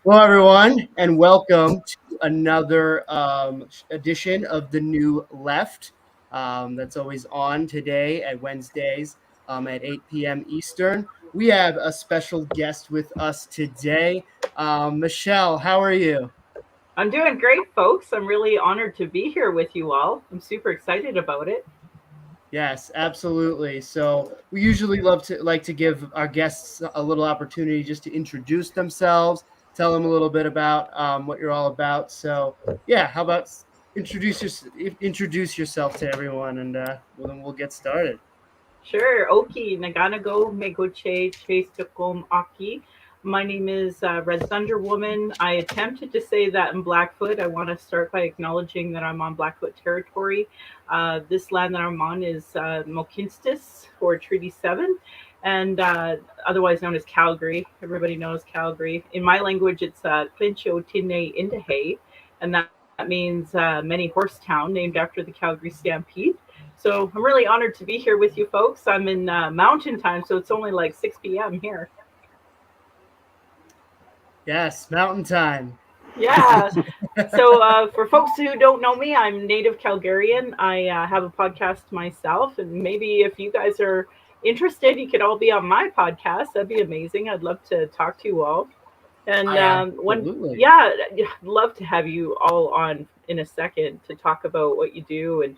Hello, everyone, and welcome to another edition of The New Left. That's always on today at Wednesdays at 8 p.m. Eastern. We have a special guest with us today. Michelle, how are you? I'm doing great, folks. I'm really honored to be here with you all. I'm super excited about it. Yes, absolutely. So we usually like to give our guests a little opportunity just to introduce themselves, tell them a little bit about what you're all about. So yeah, how about introduce yourself to everyone, and then we'll get started. Sure. Oki, Naganago, Megoche, Chase Tokom Aki. My name is Red Thunder Woman. I attempted to say that in Blackfoot. I want to start by acknowledging that I'm on Blackfoot territory. This land that I'm on is Mokinstis, or Treaty 7, and otherwise known as Calgary. Everybody knows Calgary. In my language, it's Clincho Tine Indahe, and that means many horse town, named after the Calgary Stampede. So I'm really honored to be here with you folks. I'm in mountain time, so it's only like 6 p.m. here. Yes, mountain time. Yeah. So for folks who don't know me, I'm native Calgarian. I have a podcast myself, and maybe if you guys are interested, you could all be on my podcast. That'd be amazing. I'd love to talk to you all. And Absolutely. I'd love to have you all on in a second to talk about what you do and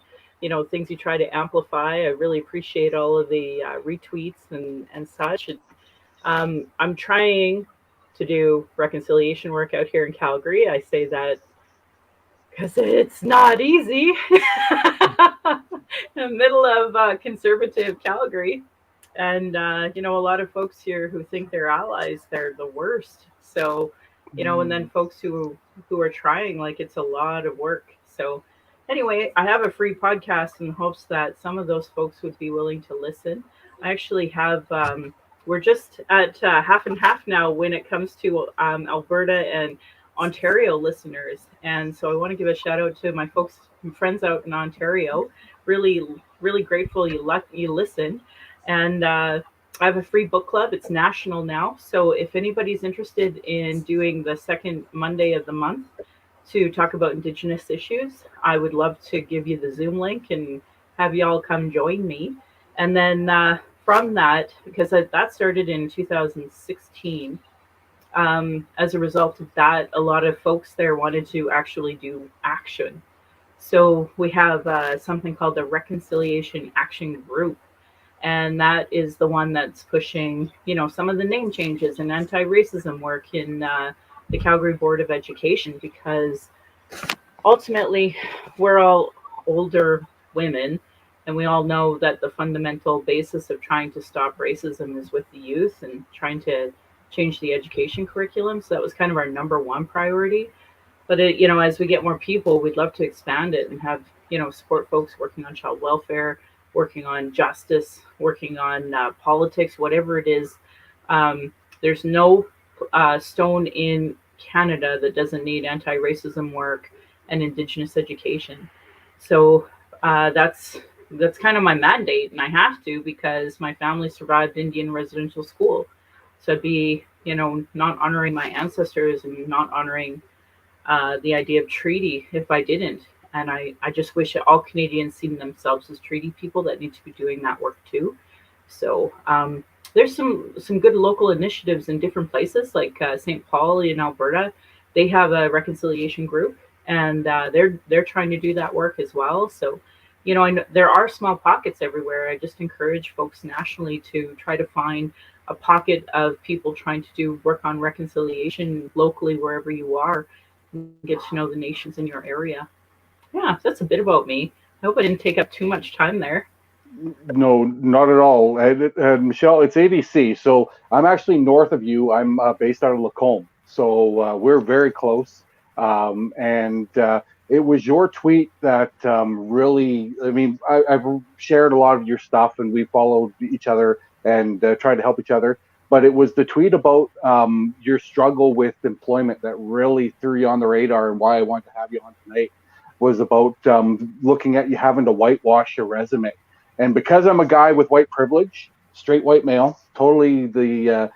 things you try to amplify. I really appreciate all of the retweets and such. I'm trying to do reconciliation work out here in Calgary. I say that because it's not easy in the middle of conservative Calgary. And, a lot of folks here who think they're allies, they're the worst. So, and then folks who are trying, like, it's a lot of work. So anyway, I have a free podcast in hopes that some of those folks would be willing to listen. I actually have, we're just at half and half now when it comes to Alberta and Ontario listeners. And so I want to give a shout out to my folks and friends out in Ontario. Really, really grateful you listened. And I have a free book club. It's national now. So if anybody's interested in doing the second Monday of the month to talk about Indigenous issues, I would love to give you the Zoom link and have you all come join me. And then from that, because that started in 2016, as a result of that, a lot of folks there wanted to actually do action. So we have something called the Reconciliation Action Group. And that is the one that's pushing, some of the name changes and anti-racism work in the Calgary Board of Education, because ultimately we're all older women, and we all know that the fundamental basis of trying to stop racism is with the youth and trying to change the education curriculum. So that was kind of our number one priority. But as we get more people, we'd love to expand it and have support folks working on child welfare, working on justice, working on politics, whatever it is. There's no stone in Canada that doesn't need anti-racism work and Indigenous education. So that's kind of my mandate, and I have to, because my family survived Indian residential school. So I'd be, not honoring my ancestors and not honoring the idea of treaty if I didn't. And I just wish that all Canadians see themselves as treaty people that need to be doing that work too. So there's some good local initiatives in different places, like St. Paul in Alberta. They have a reconciliation group, and they're trying to do that work as well. So, I know there are small pockets everywhere. I just encourage folks nationally to try to find a pocket of people trying to do work on reconciliation locally, wherever you are, and get to know the nations in your area. Yeah, that's a bit about me. I hope I didn't take up too much time there. No, not at all. And Michelle, it's ABC. So I'm actually north of you. I'm based out of Lacombe. So we're very close. And it was your tweet that really, I've shared a lot of your stuff, and we followed each other and tried to help each other. But it was the tweet about your struggle with employment that really threw you on the radar, and why I wanted to have you on tonight was about looking at you having to whitewash your resume. And because I'm a guy with white privilege, straight white male, totally the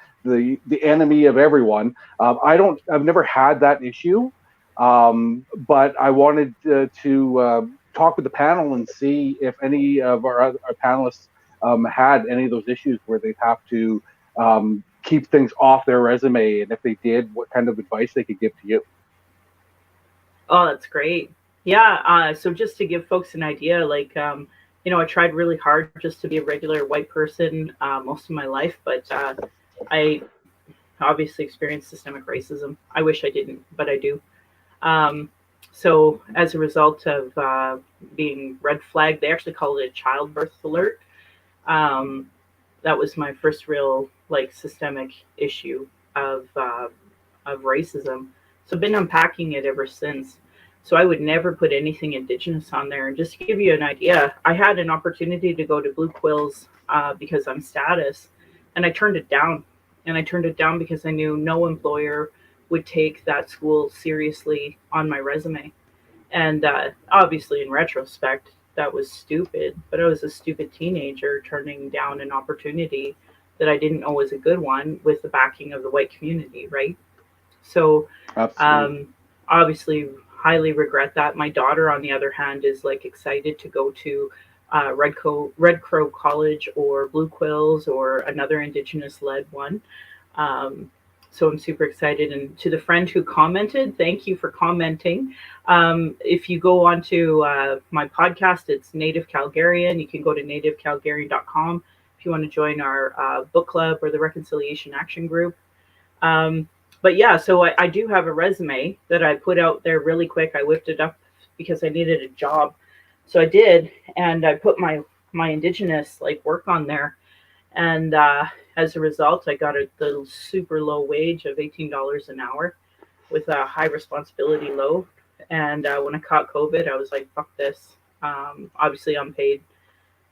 enemy of everyone. I've never had that issue, but I wanted to talk with the panel and see if any of our panelists had any of those issues where they'd have to keep things off their resume, and if they did, what kind of advice they could give to you. Oh, that's great. Yeah. So just to give folks an idea, like, I tried really hard just to be a regular white person most of my life, but I obviously experienced systemic racism. I wish I didn't, but I do. So as a result of being red flagged, they actually called it a childbirth alert. That was my first real systemic issue of racism. So I've been unpacking it ever since. So I would never put anything Indigenous on there. And just to give you an idea, I had an opportunity to go to Blue Quills because I'm status, and I turned it down. And I turned it down because I knew no employer would take that school seriously on my resume. And obviously, in retrospect, that was stupid. But I was a stupid teenager turning down an opportunity that I didn't know was a good one with the backing of the white community, right? So obviously highly regret that. My daughter, on the other hand, is excited to go to Red Crow College or Blue Quills or another Indigenous led one. So I'm super excited. And to the friend who commented, thank you for commenting. If you go onto my podcast, it's Native Calgarian. You can go to nativecalgarian.com if you want to join our book club or the Reconciliation Action Group. But yeah, so I do have a resume that I put out there really quick. I whipped it up because I needed a job. So I did, and I put my Indigenous work on there. And as a result, I got the super low wage of $18 an hour with a high responsibility load. And when I caught COVID, I was like, fuck this. Obviously unpaid.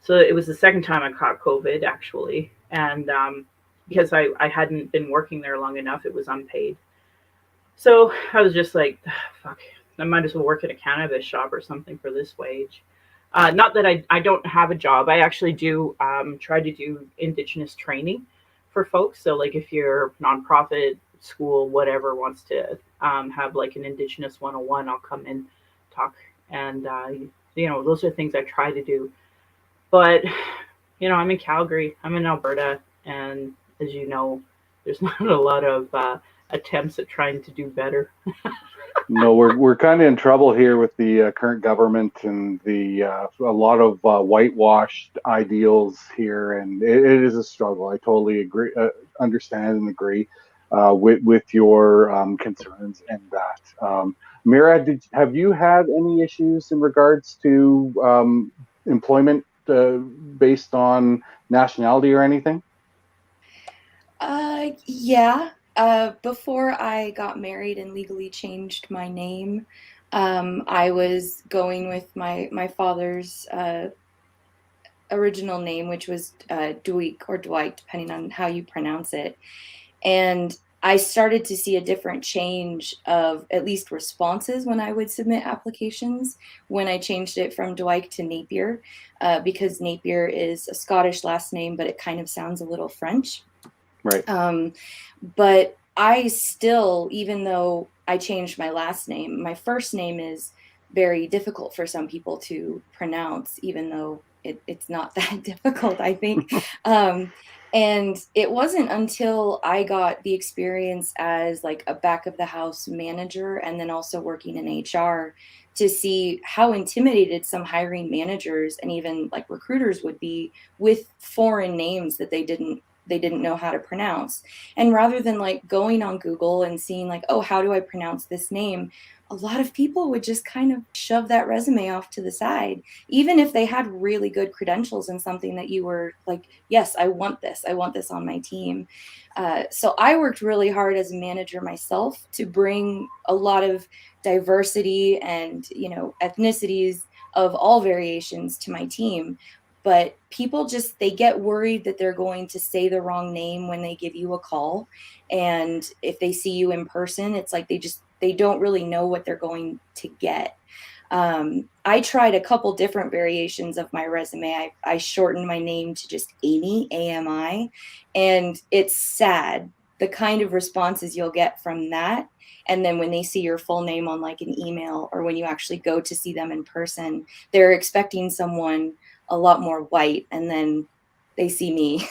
So it was the second time I caught COVID, actually. And because I hadn't been working there long enough, it was unpaid. So I was just like, fuck, I might as well work at a cannabis shop or something for this wage. Not that I don't have a job. I actually do try to do Indigenous training for folks. So if your nonprofit, school, whatever wants to have an Indigenous 101, I'll come in, talk. And, those are things I try to do. But, I'm in Calgary, I'm in Alberta. And as you know, there's not a lot of attempts at trying to do better. No, we're kind of in trouble here with the current government and a lot of whitewashed ideals here, and it is a struggle. I totally agree, understand, and agree with your concerns and that. Amira, have you had any issues in regards to employment based on nationality or anything? Yeah. Before I got married and legally changed my name, I was going with my father's original name, which was Duik or Dwight, depending on how you pronounce it. And I started to see a different change of at least responses when I would submit applications when I changed it from Dwight to Napier, because Napier is a Scottish last name, but it kind of sounds a little French. Right. But I still, even though I changed my last name, my first name is very difficult for some people to pronounce, even though it's not that difficult, I think. And it wasn't until I got the experience as a back of the house manager and then also working in HR to see how intimidated some hiring managers and even recruiters would be with foreign names that they didn't know how to pronounce. And rather than going on Google and seeing oh, how do I pronounce this name? A lot of people would just kind of shove that resume off to the side, even if they had really good credentials and something that you were yes, I want this on my team. So I worked really hard as a manager myself to bring a lot of diversity and, ethnicities of all variations to my team. But people they get worried that they're going to say the wrong name when they give you a call. And if they see you in person, it's they don't really know what they're going to get. I tried a couple different variations of my resume. I shortened my name to just Amy, AMI, and it's sad the kind of responses you'll get from that. And then when they see your full name on like an email, or when you actually go to see them in person, they're expecting someone a lot more white, and then they see me.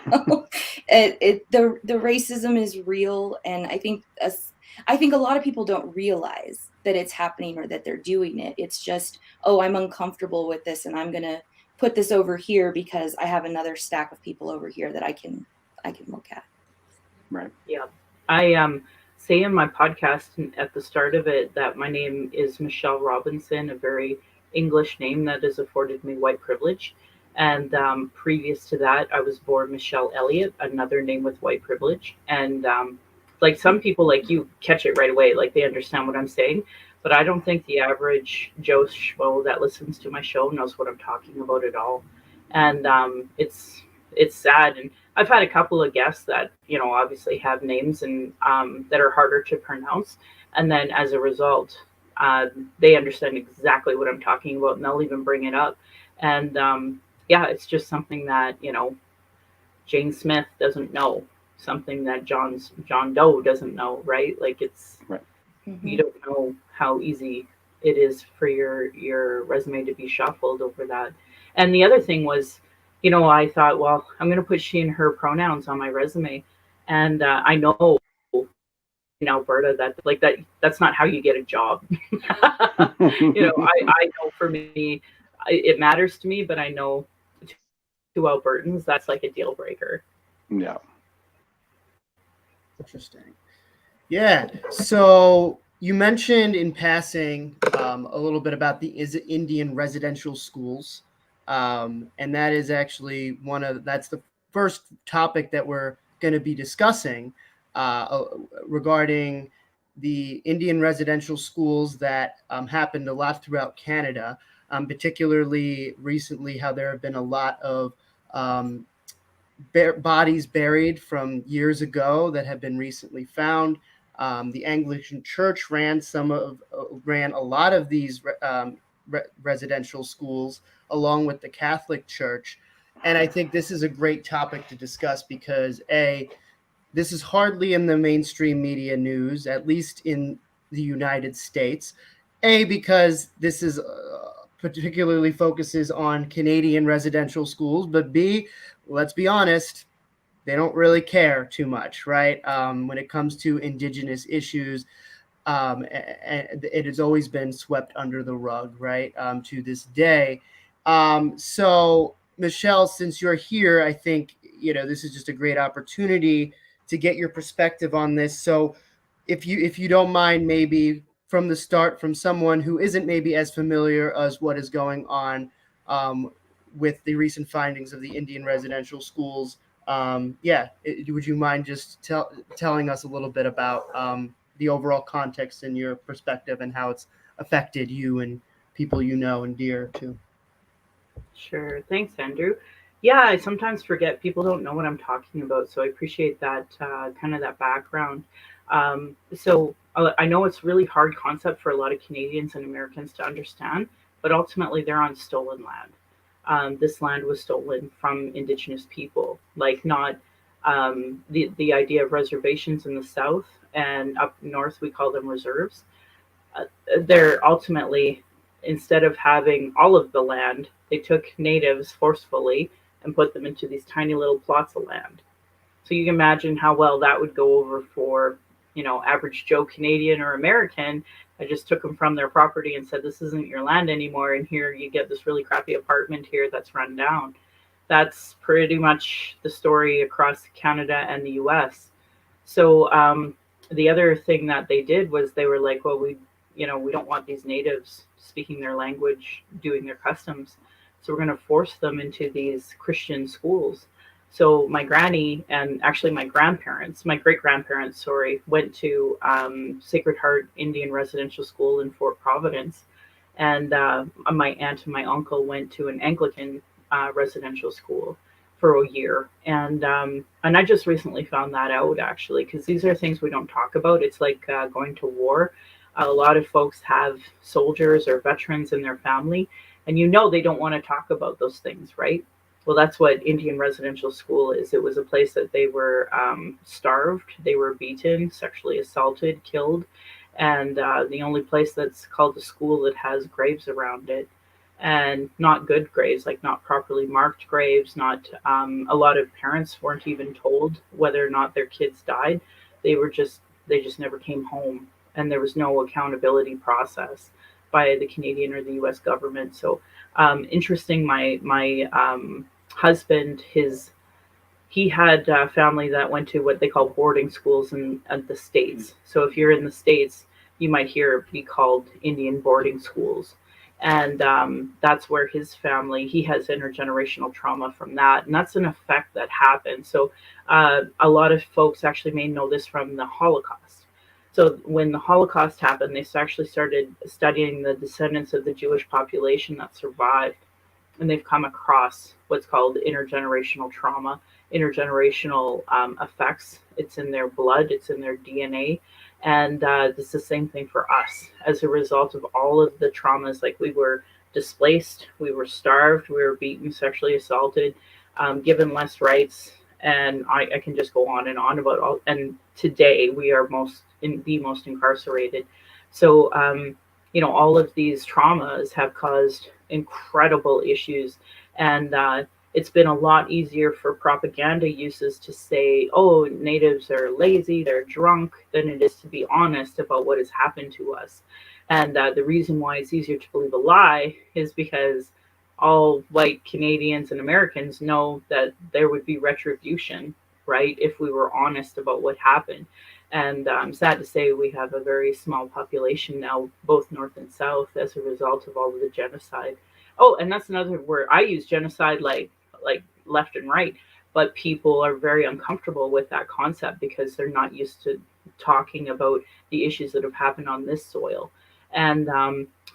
So the racism is real, and I think a lot of people don't realize that it's happening or that they're doing it. It's just, oh, I'm uncomfortable with this, and I'm gonna put this over here because I have another stack of people over here that I can look at. Right. Yeah. I say in my podcast at the start of it that my name is Michelle Robinson, a very English name that has afforded me white privilege. And previous to that, I was born Michelle Elliott, another name with white privilege. And like some people like you catch it right away, like they understand what I'm saying. But I don't think the average Joe Schmo that listens to my show knows what I'm talking about at all. And it's sad. And I've had a couple of guests that, you know, obviously have names and that are harder to pronounce. And then as a result, they understand exactly what I'm talking about, and they'll even bring it up. And yeah, it's just something that, you know, Jane Smith doesn't know, something that John Doe doesn't know, right? Like it's, Right. You don't know how easy it is for your resume to be shuffled over that. And the other thing was, you know, I thought, well, I'm going to put she and her pronouns on my resume. And I know in Alberta that's not how you get a job. You know, I know for me, it matters to me, but I know to Albertans, that's like a deal breaker. Yeah. Interesting. Yeah. So you mentioned in passing a little bit about the Indian residential schools, and that is actually that's the first topic that we're going to be discussing regarding the Indian residential schools that happened a lot throughout Canada, particularly recently. How there have been a lot of bodies buried from years ago that have been recently found. The Anglican Church ran a lot of these residential schools along with the Catholic Church, and I think this is a great topic to discuss because this is hardly in the mainstream media news, at least in the United States. Because this is particularly focuses on Canadian residential schools, but B, let's be honest, they don't really care too much, right? When it comes to Indigenous issues, and it has always been swept under the rug, right? To this day. So, Michelle, since you're here, I think this is just a great opportunity to get your perspective on this. So, if you don't mind, maybe from the start, from someone who isn't maybe as familiar as what is going on with the recent findings of the Indian residential schools. Would you mind just telling us a little bit about the overall context and your perspective and how it's affected you and people you know and dear to? Sure. Thanks, Andrew. Yeah, I sometimes forget people don't know what I'm talking about, so I appreciate that kind of that background. So I know it's really hard concept for a lot of Canadians and Americans to understand, but ultimately they're on stolen land. This land was stolen from Indigenous people, like not the idea of reservations in the South, and up north we call them reserves. They're ultimately, instead of having all of the land, they took natives forcefully and put them into these tiny little plots of land. So you can imagine how well that would go over for, you know, average Joe Canadian or American. I just took them from their property and said, this isn't your land anymore, and here you get this really crappy apartment here that's run down. That's pretty much the story across Canada and the US. So the other thing that they did was they were like, well, we don't want these natives speaking their language, doing their customs. So we're going to force them into these Christian schools. So my granny and actually my great-grandparents, went to Sacred Heart Indian Residential School in Fort Providence. And my aunt and my uncle went to an Anglican residential school for a year. And I just recently found that out, actually, because these are things we don't talk about. It's like going to war. A lot of folks have soldiers or veterans in their family, and you know they don't want to talk about those things, right? Well, that's what Indian residential school is. It was a place that they were starved, they were beaten, sexually assaulted, killed, and the only place that's called a school that has graves around it, and not good graves, like not properly marked graves. Not a lot of parents weren't even told whether or not their kids died. They were just they just never came home, and there was no accountability process by the Canadian or the U.S. government. So interesting. My husband, he had family that went to what they call boarding schools in the States. So if you're in the States, you might hear it be called Indian boarding schools. And that's where his family, he has intergenerational trauma from that. And that's an effect that happened. So a lot of folks actually may know this from the Holocaust. So when the Holocaust happened, they actually started studying the descendants of the Jewish population that survived, and they've come across what's called intergenerational trauma, intergenerational effects. It's in their blood, it's in their DNA. And it's the same thing for us as a result of all of the traumas. Like, we were displaced, we were starved, we were beaten, sexually assaulted, given less rights. And I can just go on and on about all. And today we are the most incarcerated. So, all of these traumas have caused incredible issues. And it's been a lot easier for propaganda uses to say, oh, natives are lazy, they're drunk, than it is to be honest about what has happened to us. And the reason why it's easier to believe a lie is because all white Canadians and Americans know that there would be retribution, right, if we were honest about what happened. And I'm sad to say we have a very small population now, both north and south, as a result of all of the genocide. Oh, and that's another word. I use genocide like left and right, but people are very uncomfortable with that concept because they're not used to talking about the issues that have happened on this soil. And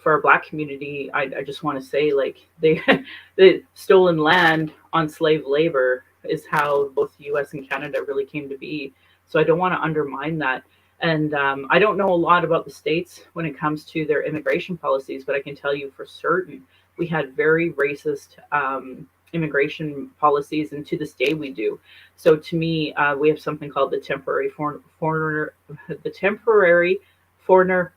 for our Black community, I just want to say, like, the stolen land on slave labor is how both the U.S. and Canada really came to be. So I don't want to undermine that. And I don't know a lot about the States when it comes to their immigration policies, but I can tell you for certain we had very racist immigration policies, and to this day we do. So to me, we have something called the temporary foreigner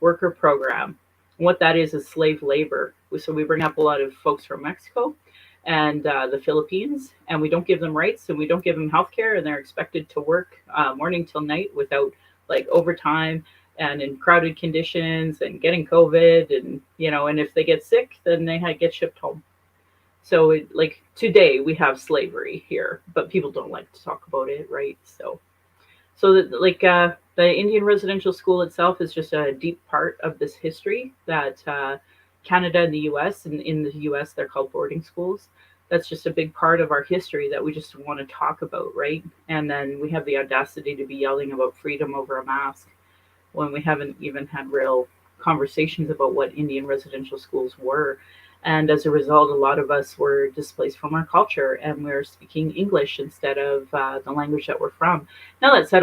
worker program. And what that is slave labor. So we bring up a lot of folks from Mexico and the Philippines, and we don't give them rights, and we don't give them health care, and they're expected to work morning till night without like overtime and in crowded conditions and getting COVID, and and if they get sick, then they get shipped home. So like today we have slavery here, but people don't like to talk about it, right? So the Indian residential school itself is just a deep part of this history that Canada and the US, and in the US they're called boarding schools. That's just a big part of our history that we just want to talk about, right? And then we have the audacity to be yelling about freedom over a mask when we haven't even had real conversations about what Indian residential schools were. And as a result, a lot of us were displaced from our culture, and we're speaking English instead of the language that we're from. Now, that said,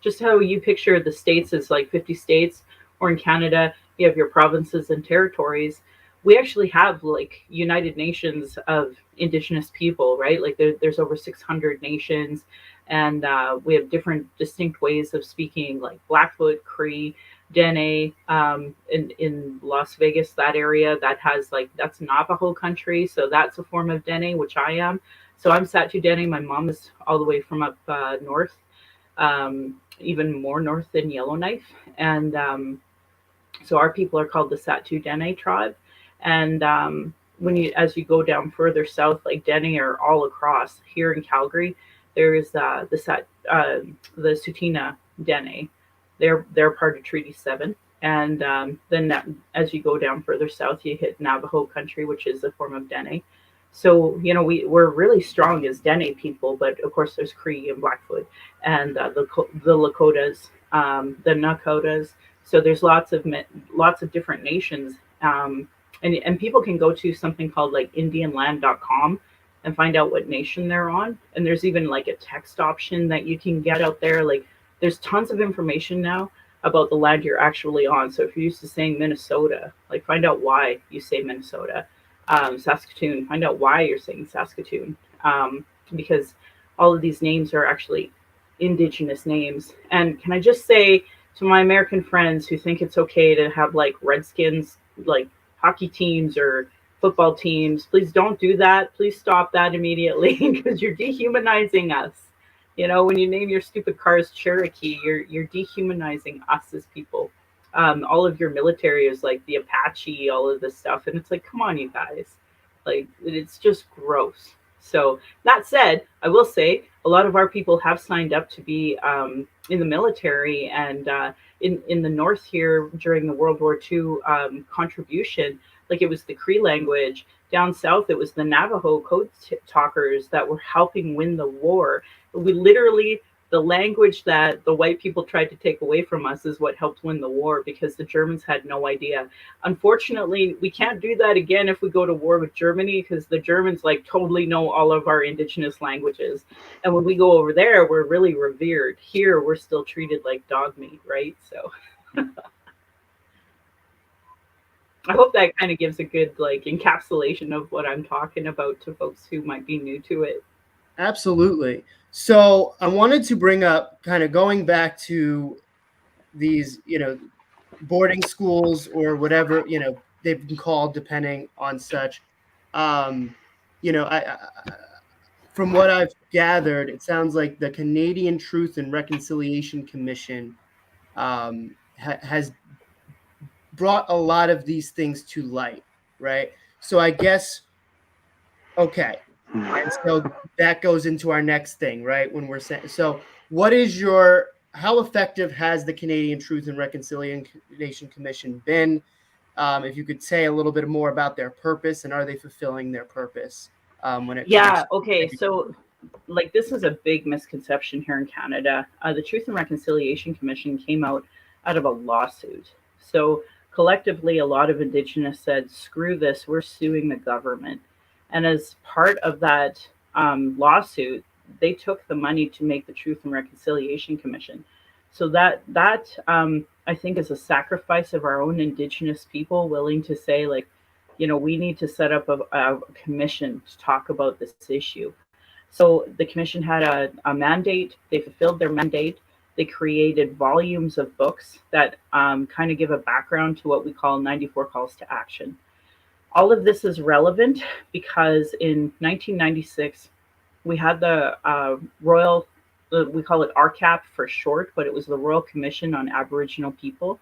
just how you picture the states as like 50 states, or in Canada, you have your provinces and territories. We actually have like United Nations of Indigenous people, right? Like there's over 600 nations, and we have different distinct ways of speaking, like Blackfoot, Cree, Dene, in Las Vegas, that area that has that's Navajo country. So that's a form of Dene, which I am. So I'm Satu Dene. My mom is all the way from up north, even more north than Yellowknife. And so our people are called the Satu Dene tribe. And as you go down further south, like Dene are all across. Here in Calgary, there is the Tsuut'ina Dene. They're part of Treaty 7. And then as you go down further south, you hit Navajo country, which is a form of Dene. So, we're really strong as Dene people, but of course there's Cree and Blackfoot and the Lakotas, the Nakotas. So there's lots of different nations. And people can go to something called like indianland.com and find out what nation they're on. And there's even like a text option that you can get out there. Like, there's tons of information now. about the land you're actually on. So if you're used to saying Minnesota, like find out why you say Minnesota. Saskatoon, find out why you're saying Saskatoon, because all of these names are actually Indigenous names. And can I just say to my American friends who think it's okay to have like Redskins, like hockey teams or football teams, please don't do that. Please stop that immediately because you're dehumanizing us. You know, when you name your stupid cars Cherokee, you're dehumanizing us as people. All of your military is like the Apache, all of this stuff, and it's like, come on, you guys, like it's just gross. So that said, I will say a lot of our people have signed up to be in the military, and in the North here during the World War II contribution, like it was the Cree language. Down south, it was the Navajo code talkers that were helping win the war. We literally, the language that the white people tried to take away from us is what helped win the war because the Germans had no idea. Unfortunately, we can't do that again if we go to war with Germany because the Germans like totally know all of our indigenous languages. And when we go over there, we're really revered. Here, we're still treated like dog meat, right? So I hope that kind of gives a good like encapsulation of what I'm talking about to folks who might be new to it. Absolutely. So I wanted to bring up kind of going back to these, boarding schools or whatever, they've been called depending on such. I from what I've gathered, it sounds like the Canadian Truth and Reconciliation Commission has brought a lot of these things to light, right? So I guess, okay. And so that goes into our next thing, right? When we're saying, so how effective has the Canadian Truth and Reconciliation Commission been? If you could say a little bit more about their purpose and are they fulfilling their purpose when it comes to okay. So like this is a big misconception here in Canada. The Truth and Reconciliation Commission came out of a lawsuit. So collectively, a lot of Indigenous said, screw this, we're suing the government. And as part of that lawsuit, they took the money to make the Truth and Reconciliation Commission. So that I think is a sacrifice of our own Indigenous people willing to say, like, we need to set up a commission to talk about this issue. So the commission had a mandate. They fulfilled their mandate. They created volumes of books that kind of give a background to what we call 94 calls to action. All of this is relevant because in 1996, we had the Royal, we call it RCAP for short, but it was the Royal Commission on Aboriginal People.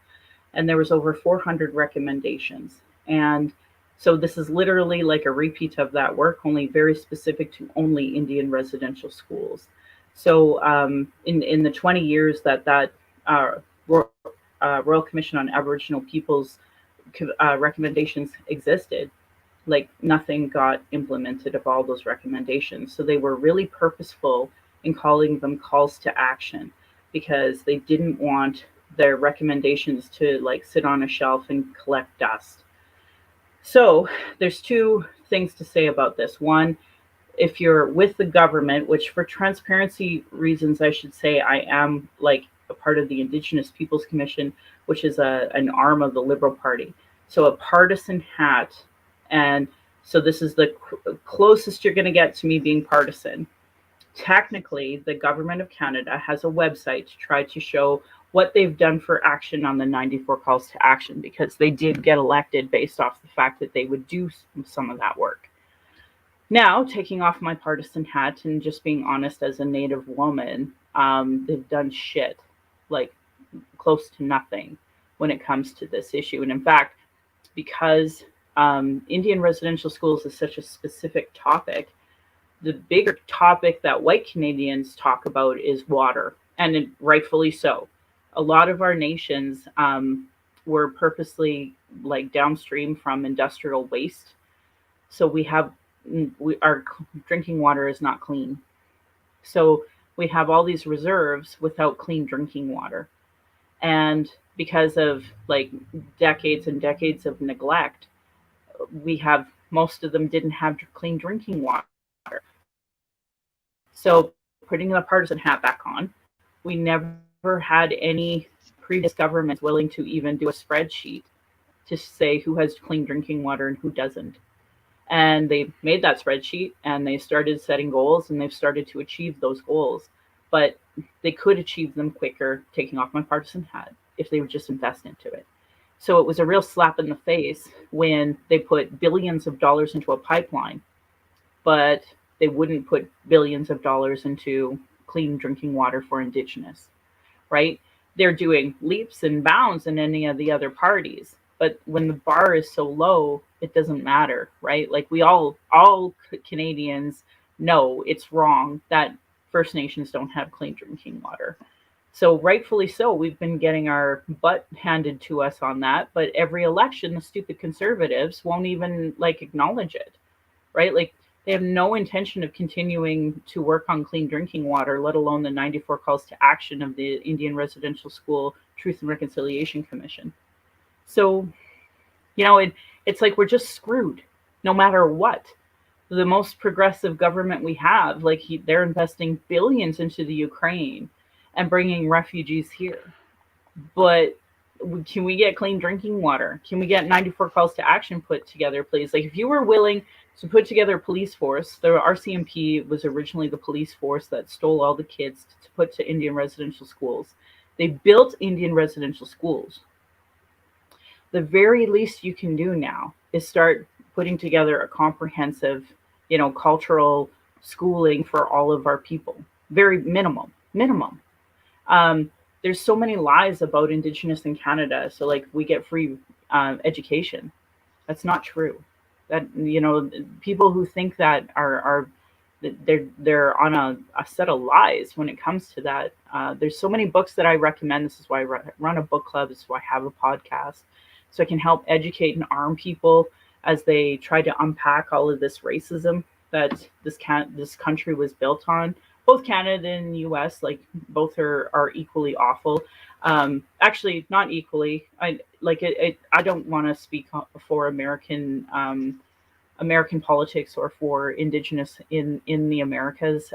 And there was over 400 recommendations. And so this is literally like a repeat of that work, only very specific to only Indian residential schools. So in the 20 years that Royal Commission on Aboriginal Peoples recommendations existed, like nothing got implemented of all those recommendations. So they were really purposeful in calling them calls to action because they didn't want their recommendations to like sit on a shelf and collect dust. So there's two things to say about this. One, if you're with the government, which for transparency reasons, I should say I am like a part of the Indigenous Peoples Commission, which is an arm of the Liberal Party. So a partisan hat. And so this is the closest you're going to get to me being partisan. Technically, the government of Canada has a website to try to show what they've done for action on the 94 calls to action, because they did get elected based off the fact that they would do some of that work. Now, taking off my partisan hat and just being honest as a Native woman, they've done shit, like close to nothing when it comes to this issue. And in fact, because Indian residential schools is such a specific topic, the bigger topic that white Canadians talk about is water, and rightfully so. A lot of our nations were purposely like downstream from industrial waste. So our drinking water is not clean. So we have all these reserves without clean drinking water. And because of like decades and decades of neglect, most of them didn't have clean drinking water. So putting the partisan hat back on, we never had any previous government willing to even do a spreadsheet to say who has clean drinking water and who doesn't. And they made that spreadsheet and they started setting goals and they've started to achieve those goals. But they could achieve them quicker, taking off my partisan hat, if they would just invest into it. So it was a real slap in the face when they put billions of dollars into a pipeline, but they wouldn't put billions of dollars into clean drinking water for Indigenous, right? They're doing leaps and bounds in any of the other parties. But when the bar is so low, it doesn't matter, right? Like we all Canadians know it's wrong that First Nations don't have clean drinking water. So rightfully so, we've been getting our butt handed to us on that. But every election, the stupid conservatives won't even like acknowledge it, right? Like they have no intention of continuing to work on clean drinking water, let alone the 94 calls to action of the Indian Residential School Truth and Reconciliation Commission. So, it's like we're just screwed no matter what. The most progressive government we have, they're investing billions into the Ukraine and bringing refugees here. But can we get clean drinking water? Can we get 94 calls to action put together, please? Like if you were willing to put together a police force, the RCMP was originally the police force that stole all the kids to put to Indian residential schools. They built Indian residential schools. The very least you can do now is start putting together a comprehensive, cultural schooling for all of our people. Very minimum. There's so many lies about Indigenous in Canada. So like we get free education. That's not true. That, people who think that are they're on a set of lies when it comes to that. There's so many books that I recommend. This is why I run a book club. This is why I have a podcast. So I can help educate and arm people as they try to unpack all of this racism that this country was built on. Both Canada and the U.S., like both are equally awful. Actually, not equally. I don't want to speak for American politics or for Indigenous in the Americas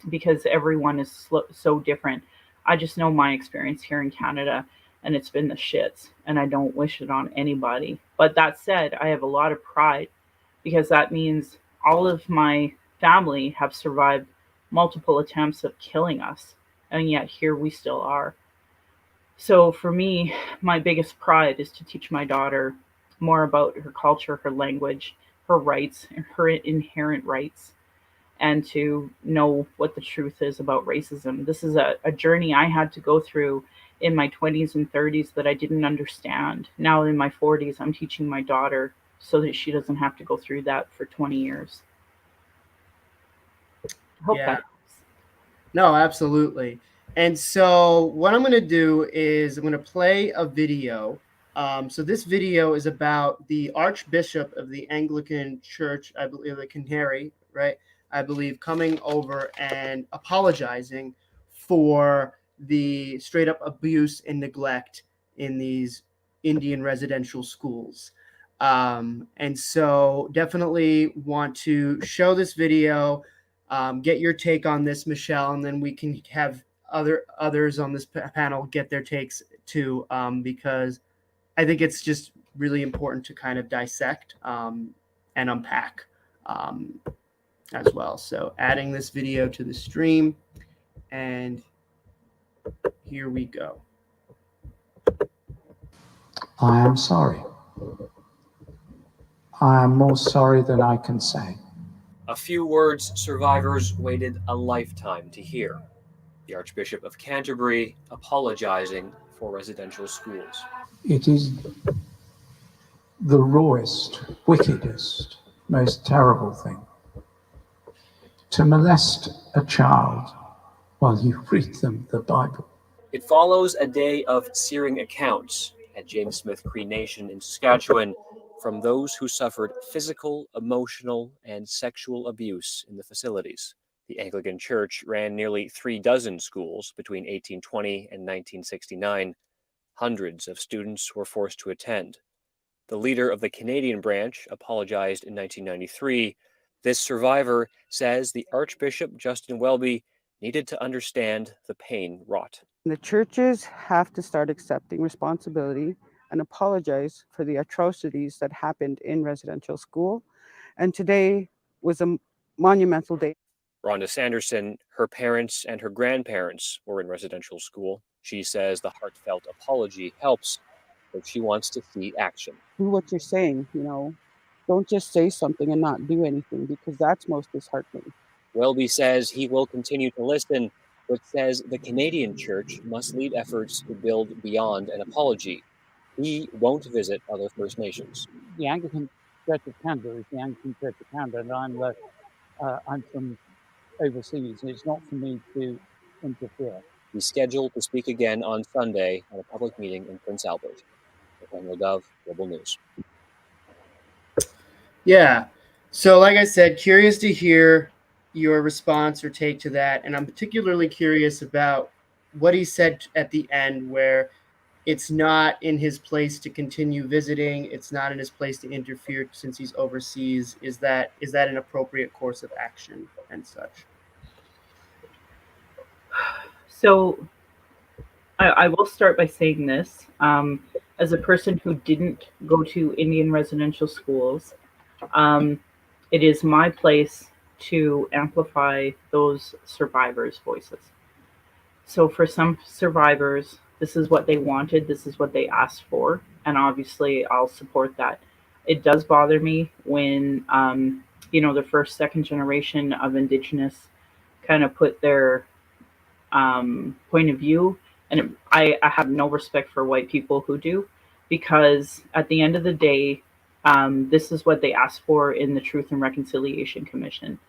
because everyone is so different. I just know my experience here in Canada, and it's been the shits, and I don't wish it on anybody. But that said, I have a lot of pride because that means all of my family have survived multiple attempts of killing us, and yet here we still are. So for me, my biggest pride is to teach my daughter more about her culture, her language, her rights, her inherent rights, and to know what the truth is about racism. This is a journey I had to go through in my 20s and 30s that I didn't understand. Now in my 40s, I'm teaching my daughter so that she doesn't have to go through that for 20 years. I hope that helps. No, absolutely. And so what I'm going to do is I'm going to play a video. So this video is about the Archbishop of the Anglican Church, I believe, the Canary, right? I believe coming over and apologizing for the straight up abuse and neglect in these Indian residential schools. And so definitely want to show this video, get your take on this, Michelle, and then we can have others on this panel get their takes too, because I think it's just really important to kind of dissect and unpack as well. So adding this video to the stream, and here we go. I am sorry. I am more sorry than I can say. A few words survivors waited a lifetime to hear. The Archbishop of Canterbury apologizing for residential schools. It is the rawest, wickedest, most terrible thing to molest a child while you read them the Bible. It follows a day of searing accounts at James Smith Cree Nation in Saskatchewan from those who suffered physical, emotional, and sexual abuse in the facilities. The Anglican Church ran nearly 36 schools between 1820 and 1969. Hundreds of students were forced to attend. The leader of the Canadian branch apologized in 1993. This survivor says the Archbishop Justin Welby needed to understand the pain wrought. The churches have to start accepting responsibility and apologize for the atrocities that happened in residential school. And today was a monumental day. Rhonda Sanderson, her parents and her grandparents were in residential school. She says the heartfelt apology helps, but she wants to see action. Do what you're saying, Don't just say something and not do anything, because that's most disheartening. Welby says he will continue to listen, but says the Canadian Church must lead efforts to build beyond an apology. He won't visit other First Nations. The Anglican Church of Canada is the Anglican Church of Canada, and I'm from overseas, and it's not for me to interfere. He's scheduled to speak again on Sunday at a public meeting in Prince Albert. Nathaniel Dove, Global News. Yeah. So like I said, curious to hear your response or take to that. And I'm particularly curious about what he said at the end, where it's not in his place to continue visiting. It's not in his place to interfere since he's overseas. Is that an appropriate course of action and such? So I will start by saying this. As a person who didn't go to Indian residential schools, it is my place to amplify those survivors' voices. So for some survivors, this is what they wanted, this is what they asked for, and obviously I'll support that. It does bother me when, the first, second generation of Indigenous kind of put their point of view, and I have no respect for white people who do, because at the end of the day, this is what they asked for in the Truth and Reconciliation Commission.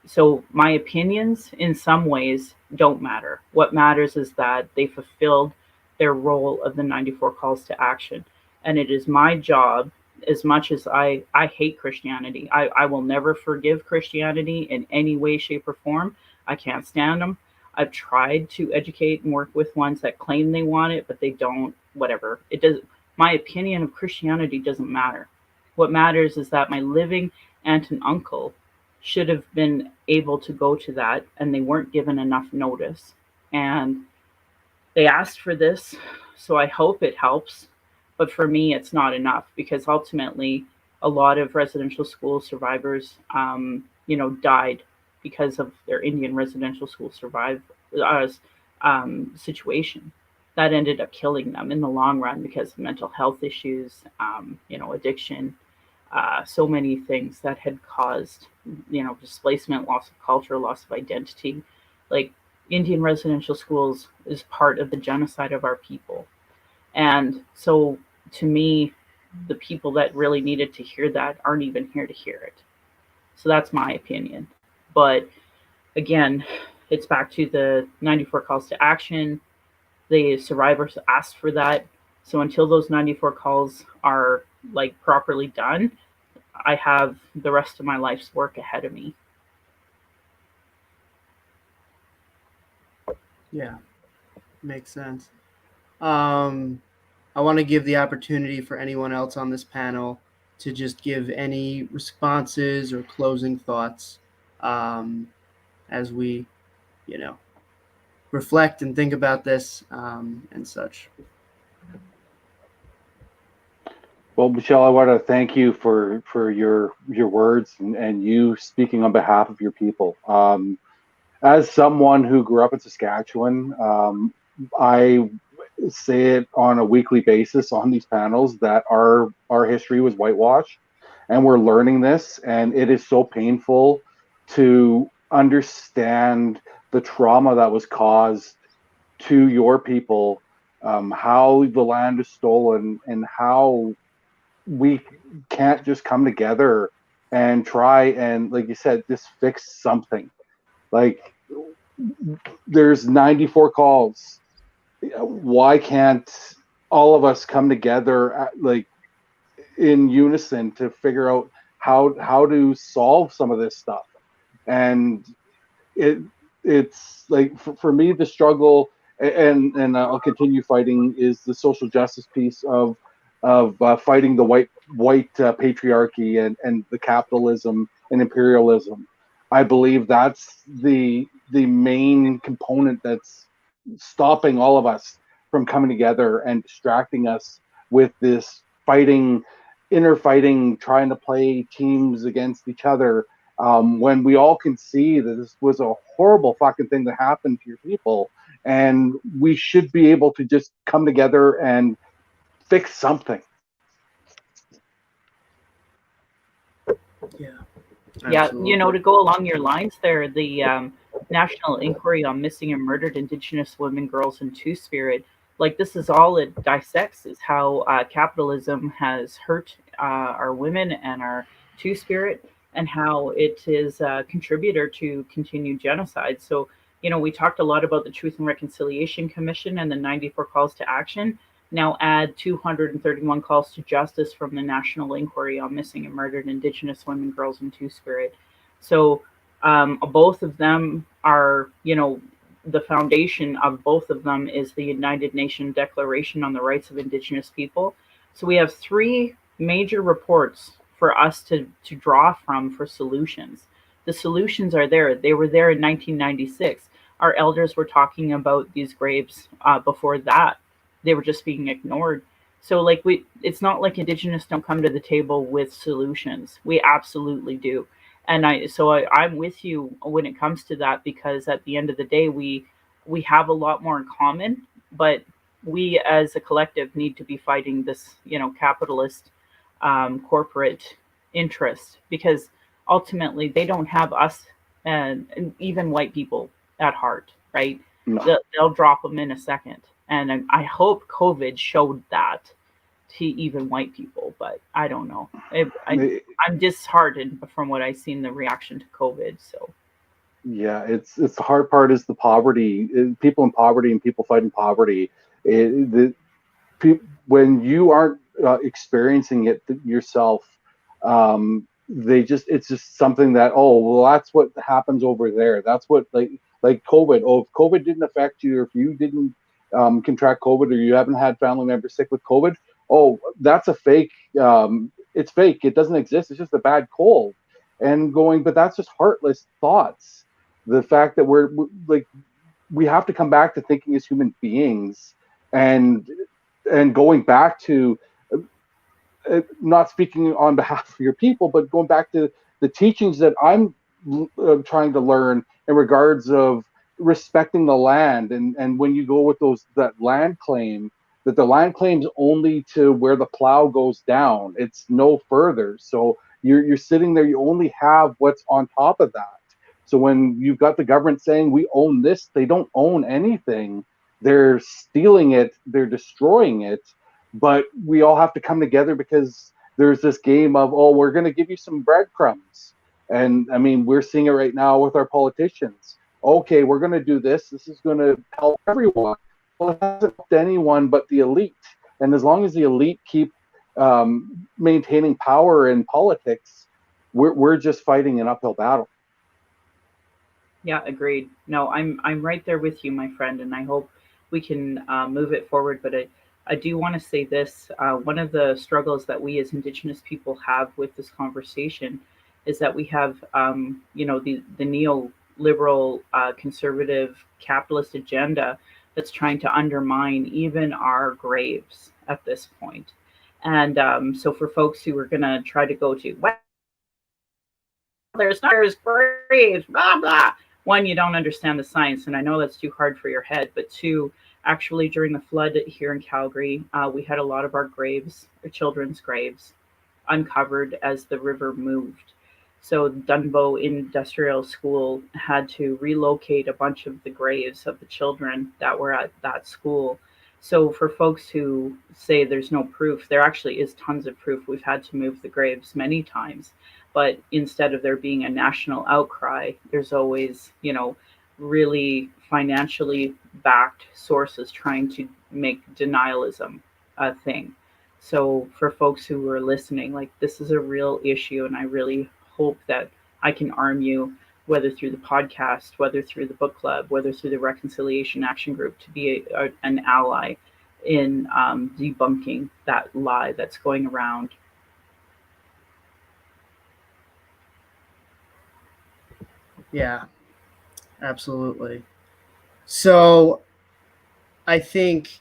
So my opinions in some ways don't matter. What matters is that they fulfilled their role of the 94 calls to action. And it is my job, as much as I hate Christianity, I will never forgive Christianity in any way, shape, or form. I can't stand them. I've tried to educate and work with ones that claim they want it, but they don't, whatever. It does. My opinion of Christianity doesn't matter. What matters is that my living aunt and uncle should have been able to go to that, and they weren't given enough notice. And they asked for this, so I hope it helps. But for me, it's not enough, because ultimately, a lot of residential school survivors, died because of their Indian residential school situation. That ended up killing them in the long run because of mental health issues, addiction, so many things that had caused, displacement, loss of culture, loss of identity. Like, Indian residential schools is part of the genocide of our people. And so to me, the people that really needed to hear that aren't even here to hear it. So that's my opinion. But again, it's back to the 94 calls to action. The survivors asked for that. So until those 94 calls are properly done, I have the rest of my life's work ahead of me. Yeah, makes sense. I want to give the opportunity for anyone else on this panel to just give any responses or closing thoughts as we, reflect and think about this and such. Well, Michelle, I want to thank you for your words and you speaking on behalf of your people. As someone who grew up in Saskatchewan, I say it on a weekly basis on these panels that our history was whitewashed, and we're learning this, and it is so painful to understand the trauma that was caused to your people, how the land is stolen, and how we can't just come together and try and, like you said, just fix something. Like, there's 94 calls. Why can't all of us come together in unison to figure out how to solve some of this stuff? And it's like, for me, the struggle, and I'll continue fighting, is the social justice piece of fighting the white patriarchy and the capitalism and imperialism. I believe that's the main component that's stopping all of us from coming together and distracting us with this fighting, inner fighting, trying to play teams against each other, when we all can see that this was a horrible fucking thing that happened to your people, and we should be able to just come together and fix something. Yeah. Yeah, Absolutely. to go along your lines there, the National Inquiry on Missing and Murdered Indigenous Women, Girls, and Two-Spirit, like this is all it dissects is how capitalism has hurt our women and our Two-Spirit, and how it is a contributor to continued genocide. So, we talked a lot about the Truth and Reconciliation Commission and the 94 calls to action. Now add 231 calls to justice from the National Inquiry on Missing and Murdered Indigenous Women, Girls, and Two-Spirit. So both of them are, the foundation of both of them is the United Nations Declaration on the Rights of Indigenous People. So we have three major reports for us to draw from for solutions. The solutions are there. They were there in 1996. Our elders were talking about these graves before that. They were just being ignored. So it's not like Indigenous don't come to the table with solutions. We absolutely do. And I'm with you when it comes to that, because at the end of the day, we have a lot more in common, but we as a collective need to be fighting this, capitalist corporate interest, because ultimately they don't have us and even white people at heart, right? No. They'll drop them in a second. And I hope COVID showed that to even white people, but I don't know. I'm disheartened from what I've seen, the reaction to COVID. So yeah, it's the hard part is the poverty, people in poverty and people fighting poverty. When you aren't experiencing it yourself, it's just something that, oh well, that's what happens over there. That's what like COVID. Oh, if COVID didn't affect you, or if you didn't contract COVID, or you haven't had family members sick with COVID, oh, that's a fake. It's fake. It doesn't exist. It's just a bad cold. But that's just heartless thoughts. The fact that we have to come back to thinking as human beings, and going back to not speaking on behalf of your people, but going back to the teachings that I'm trying to learn in regards of respecting the land. And when you go with that land claim, that the land claims only to where the plow goes down, it's no further. So you're sitting there, you only have what's on top of that. So when you've got the government saying we own this, they don't own anything. They're stealing it, they're destroying it. But we all have to come together, because there's this game of, oh, we're going to give you some breadcrumbs. And I mean, we're seeing it right now with our politicians. Okay, we're going to do this. This is going to help everyone. Well, it hasn't helped anyone but the elite. And as long as the elite keep maintaining power in politics, we're just fighting an uphill battle. yeah, agreed. No, I'm right there with you, my friend, and I hope we can move it forward. But I do want to say this: one of the struggles that we as Indigenous people have with this conversation is that we have, the neoliberal, conservative, capitalist agenda that's trying to undermine even our graves at this point. And so, for folks who are going to try to go to, well, there's graves, blah blah. One, you don't understand the science, and I know that's too hard for your head. But two, actually, during the flood here in Calgary, we had a lot of our graves, our children's graves, uncovered as the river moved. So Dunbow Industrial School had to relocate a bunch of the graves of the children that were at that school. So for folks who say there's no proof, there actually is tons of proof. We've had to move the graves many times. But instead of there being a national outcry, there's always, really financially backed sources trying to make denialism a thing. So for folks who are listening, this is a real issue, and I really hope that I can arm you, whether through the podcast, whether through the book club, whether through the Reconciliation Action Group, to be an ally in debunking that lie that's going around. Yeah, absolutely. So I think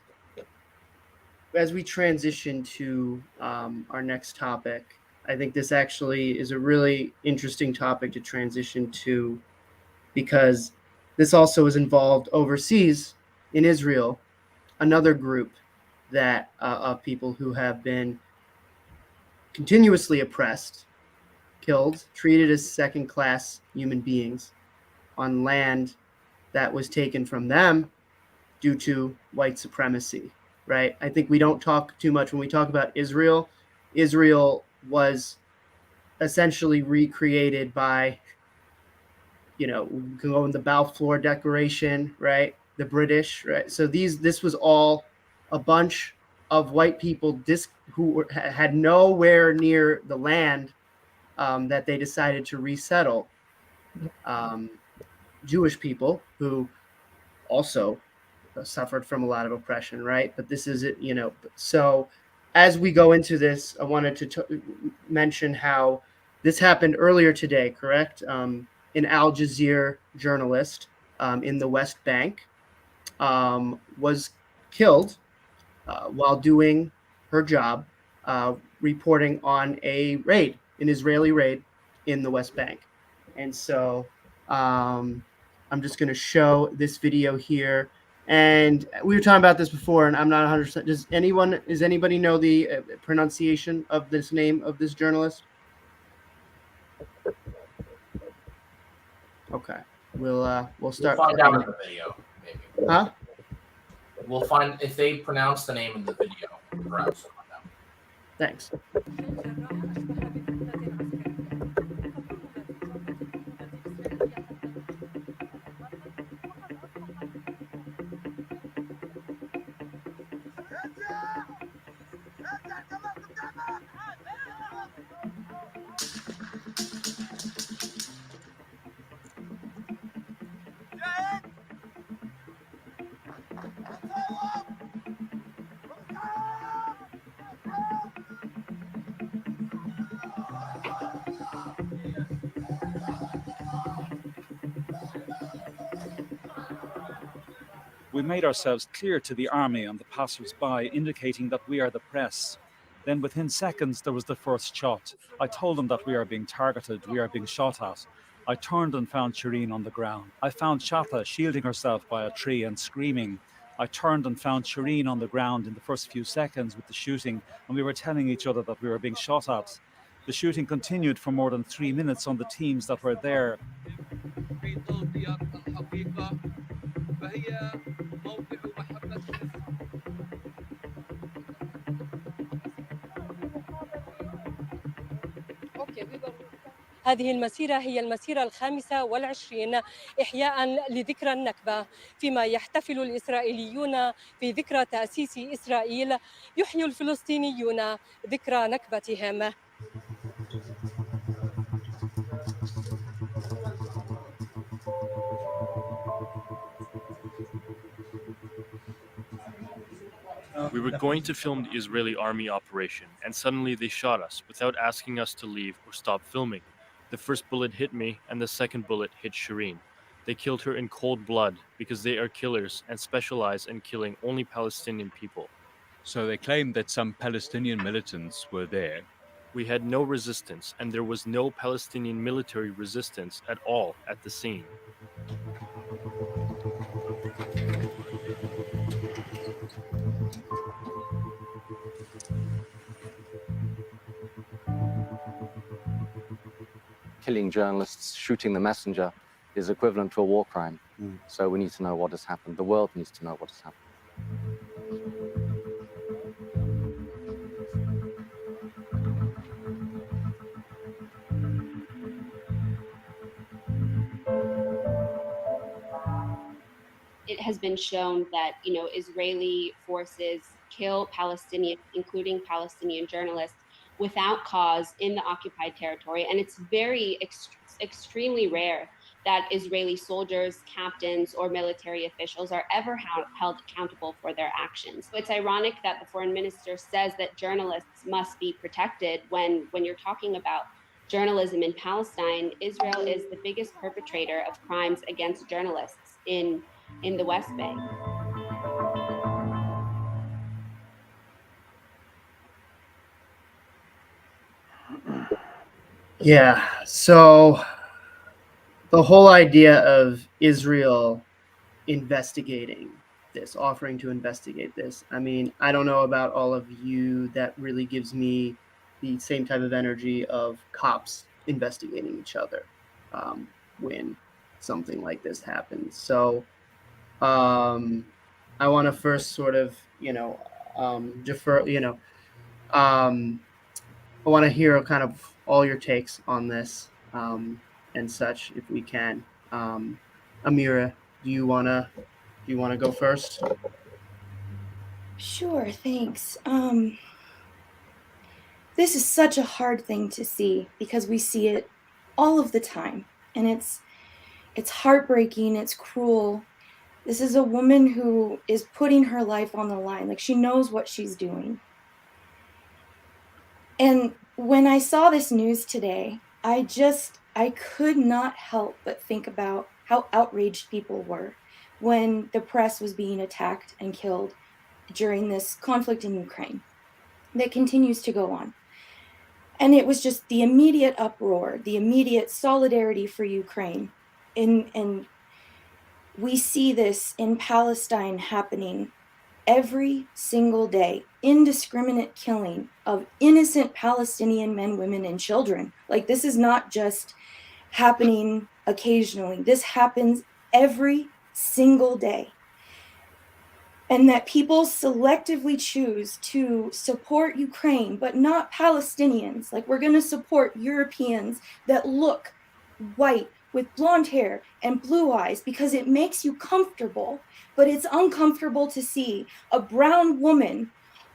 as we transition to our next topic, I think this actually is a really interesting topic to transition to because this also is involved overseas in Israel, another group that of people who have been continuously oppressed, killed, treated as second-class human beings on land that was taken from them due to white supremacy, right? I think we don't talk too much when we talk about Israel. Israel was essentially recreated by, we can go in the Balfour Declaration, right? The British, right? So this was all a bunch of white people who had nowhere near the land that they decided to resettle. Jewish people who also suffered from a lot of oppression, right? But this is it, So as we go into this, I wanted to mention how this happened earlier today, correct? An Al Jazeera journalist in the West Bank was killed while doing her job, reporting on an Israeli raid in the West Bank. And so I'm just going to show this video here. And we were talking about this before, and I'm not 100%. Does anybody know the pronunciation of this name of this journalist? Okay, we'll start. We'll find out in the video, maybe. Huh? We'll find if they pronounce the name in the video. Perhaps we'll find out. Thanks. We made ourselves clear to the army and the passers-by, indicating that we are the press. Then within seconds, there was the first shot. I told them that we are being targeted, we are being shot at. I turned and found Shireen on the ground. I found Shata shielding herself by a tree and screaming. I turned and found Shireen on the ground in the first few seconds with the shooting, and we were telling each other that we were being shot at. The shooting continued for more than 3 minutes on the teams that were there. هذه المسيرة هي المسيرة الخامسة والعشرين إحياء لذكرى النكبة، فيما يحتفل الإسرائيليون في ذكرى تأسيس إسرائيل، يحيي الفلسطينيون ذكرى نكبتهم. We were going to film the Israeli army operation, and suddenly they shot us without asking us to leave or stop filming. The first bullet hit me, and the second bullet hit Shireen. They killed her in cold blood because they are killers and specialize in killing only Palestinian people. So they claimed that some Palestinian militants were there. We had no resistance, and there was no Palestinian military resistance at all at the scene. Killing journalists, shooting the messenger is equivalent to a war crime. So we need to know what has happened. The world needs to know what has happened. It has been shown that, Israeli forces kill Palestinians, including Palestinian journalists, without cause in the occupied territory. And it's very extremely rare that Israeli soldiers, captains, or military officials are ever held accountable for their actions. It's ironic that the foreign minister says that journalists must be protected when you're talking about journalism in Palestine, Israel is the biggest perpetrator of crimes against journalists in the West Bank. Yeah, so the whole idea of Israel investigating this, offering to investigate this. I mean, I don't know about all of you, that really gives me the same type of energy of cops investigating each other when something like this happens. So I want to first sort of, defer, I want to hear kind of all your takes on this and such, if we can. Amira, do you wanna go first? Sure, thanks. This is such a hard thing to see because we see it all of the time, and it's heartbreaking, it's cruel. This is a woman who is putting her life on the line, like she knows what she's doing. And when I saw this news today, I could not help but think about how outraged people were when the press was being attacked and killed during this conflict in Ukraine that continues to go on. And it was just the immediate uproar, the immediate solidarity for Ukraine. And we see this in Palestine happening every single day. Indiscriminate killing of innocent Palestinian men, women, and children. Like, this is not just happening occasionally. This happens every single day. And that people selectively choose to support Ukraine, but not Palestinians. Like, we're going to support Europeans that look white with blonde hair and blue eyes because it makes you comfortable, but it's uncomfortable to see a brown woman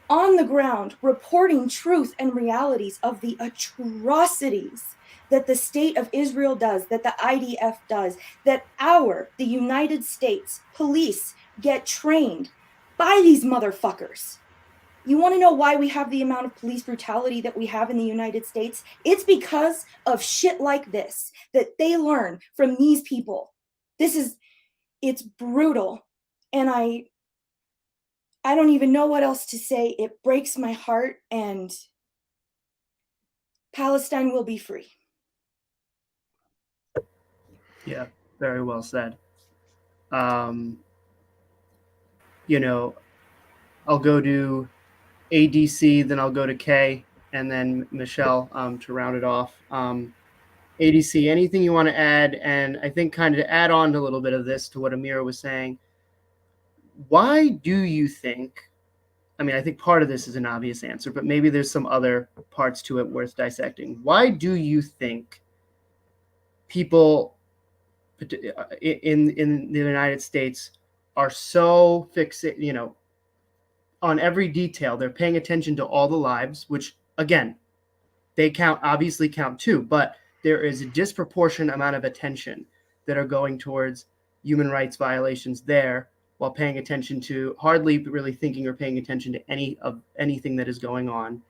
on the ground reporting truth and realities of the atrocities that the state of Israel does, that the IDF does, that the United States police get trained by these motherfuckers. You want to know why we have the amount of police brutality that we have in the United States? It's because of shit like this that they learn from these people. It's brutal. And I don't even know what else to say. It breaks my heart, and Palestine will be free. Yeah, very well said. I'll go to ADC, then I'll go to K, and then Michelle to round it off. ADC, anything you want to add? And I think kind of to add on to a little bit of this to what Amira was saying, why do you think, I mean, I think part of this is an obvious answer, but maybe there's some other parts to it worth dissecting. Why do you think people in the United States are so fixated, on every detail? They're paying attention to all the lives, which, again, they obviously count too, but there is a disproportionate amount of attention that are going towards human rights violations there, while paying attention to, hardly really thinking or paying attention to anything that is going on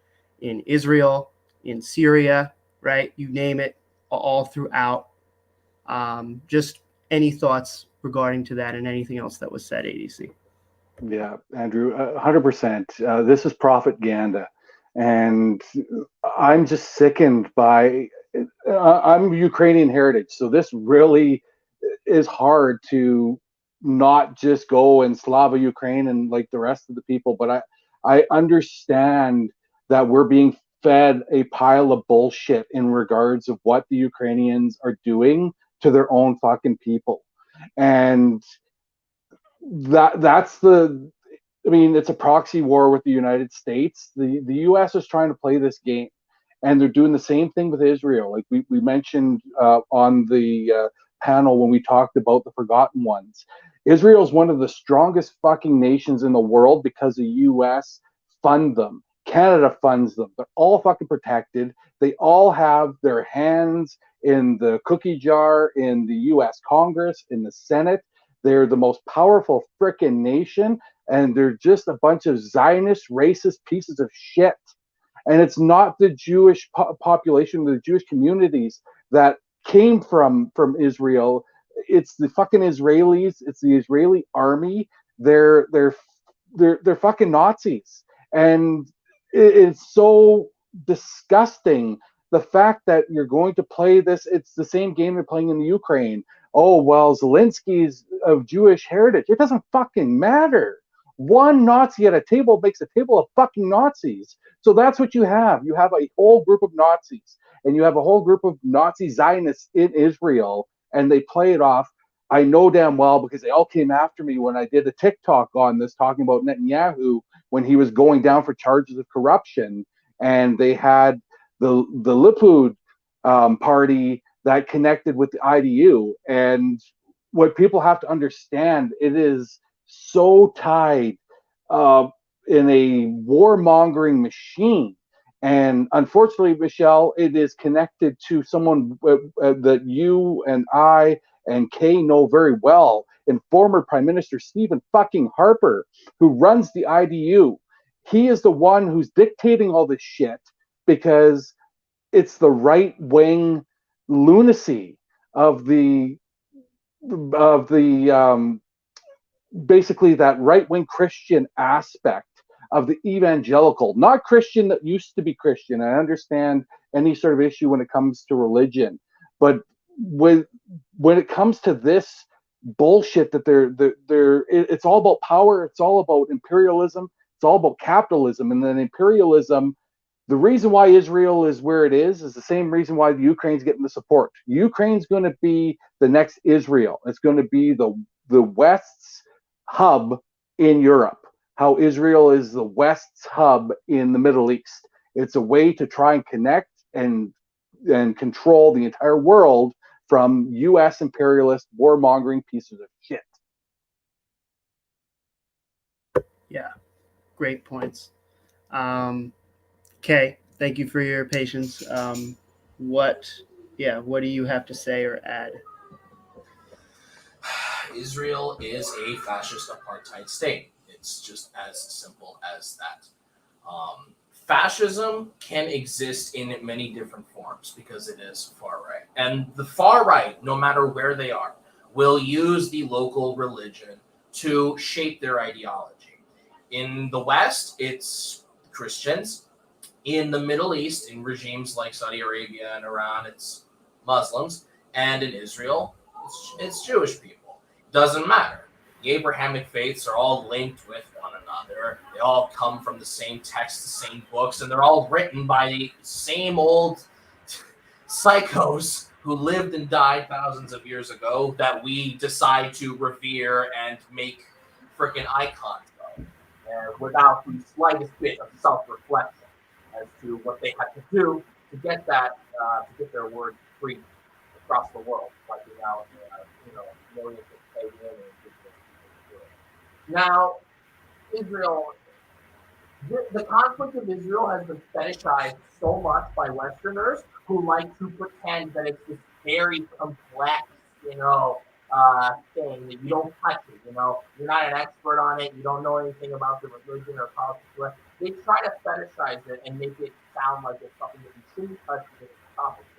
in Israel, in Syria, right? You name it, all throughout. Just any thoughts regarding to that and anything else that was said, ADC? Yeah, Andrew, 100%. This is propaganda. And I'm just sickened by, I'm Ukrainian heritage. So this really is hard to not just go and Slava Ukraine and like the rest of the people. But I understand that we're being fed a pile of bullshit in regards of what the Ukrainians are doing to their own fucking people. And that's I mean, it's a proxy war with the United States. The U.S. is trying to play this game, and they're doing the same thing with Israel. Like we mentioned on the panel when we talked about the forgotten ones. Israel is one of the strongest fucking nations in the world because the U.S. fund them. Canada funds them. They're all fucking protected. They all have their hands in the cookie jar in the U.S. Congress, in the Senate. They're the most powerful frickin' nation, and they're just a bunch of Zionist, racist pieces of shit. And it's not the Jewish population, the Jewish communities that came from Israel. It's the fucking Israelis. It's the Israeli army. They're fucking Nazis, and it's so disgusting. The fact that you're going to play this, it's the same game they're playing in the Ukraine. Oh, well, Zelensky's of Jewish heritage. It doesn't fucking matter. One Nazi at a table makes a table of fucking Nazis. So that's what you have. You have a whole group of Nazis, and you have a whole group of Nazi Zionists in Israel, and they play it off. I know damn well, because they all came after me when I did a TikTok on this, talking about Netanyahu when he was going down for charges of corruption, and they had the Likud party that connected with the IDU. And what people have to understand, it is so tied in a warmongering machine. And unfortunately, Michelle, it is connected to someone that you and I and Kay know very well, and former Prime Minister Stephen fucking Harper, who runs the IDU. He is the one who's dictating all this shit because it's the right-wing lunacy of the basically that right-wing Christian aspect of the evangelical, not Christian that used to be Christian. I understand any sort of issue when it comes to religion, but when it comes to this bullshit that it's all about power, it's all about imperialism, it's all about capitalism, and then imperialism. The reason why Israel is where it is the same reason why the Ukraine's getting the support. Ukraine's going to be the next Israel. It's going to be the West's hub in Europe, how Israel is the West's hub in the Middle East. It's a way to try and connect and control the entire world from U.S. imperialist warmongering pieces of shit. Yeah, great points. Kay, thank you for your patience. What do you have to say or add? Israel is a fascist apartheid state. It's just as simple as that. Fascism can exist in many different forms because it is far right. And the far right, no matter where they are, will use the local religion to shape their ideology. In the West, it's Christians. In the Middle East, in regimes like Saudi Arabia and Iran, it's Muslims. And in Israel, it's Jewish people. Doesn't matter. The Abrahamic faiths are all linked with one another. They all come from the same text, the same books, and they're all written by the same old psychos who lived and died thousands of years ago that we decide to revere and make freaking icons of, without the slightest bit of self-reflection as to what they had to do to get that, to get their word free across the world, wiping out, millions of pagan and indigenous people. Now, Israel, the conflict of Israel has been fetishized so much by Westerners who like to pretend that it's this very complex, thing that you don't touch it. You're not an expert on it. You don't know anything about the religion or politics. They try to fetishize it and make it sound like it's something that you shouldn't touch because it's complicated.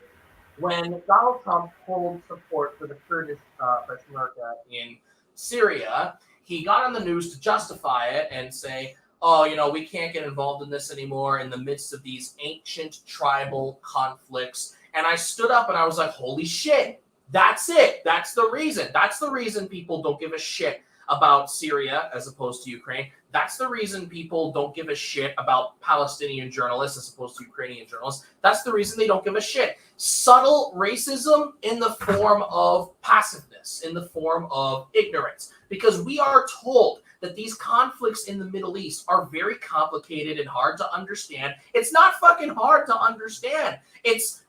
When Donald Trump pulled support for the Kurdish Peshmerga in Syria, he got on the news to justify it and say, we can't get involved in this anymore in the midst of these ancient tribal conflicts. And I stood up and I was like, holy shit, that's it. That's the reason. That's the reason people don't give a shit about Syria as opposed to Ukraine. That's the reason people don't give a shit about Palestinian journalists as opposed to Ukrainian journalists. That's the reason they don't give a shit. Subtle racism in the form of passiveness, in the form of ignorance. Because we are told that these conflicts in the Middle East are very complicated and hard to understand. It's not fucking hard to understand. It's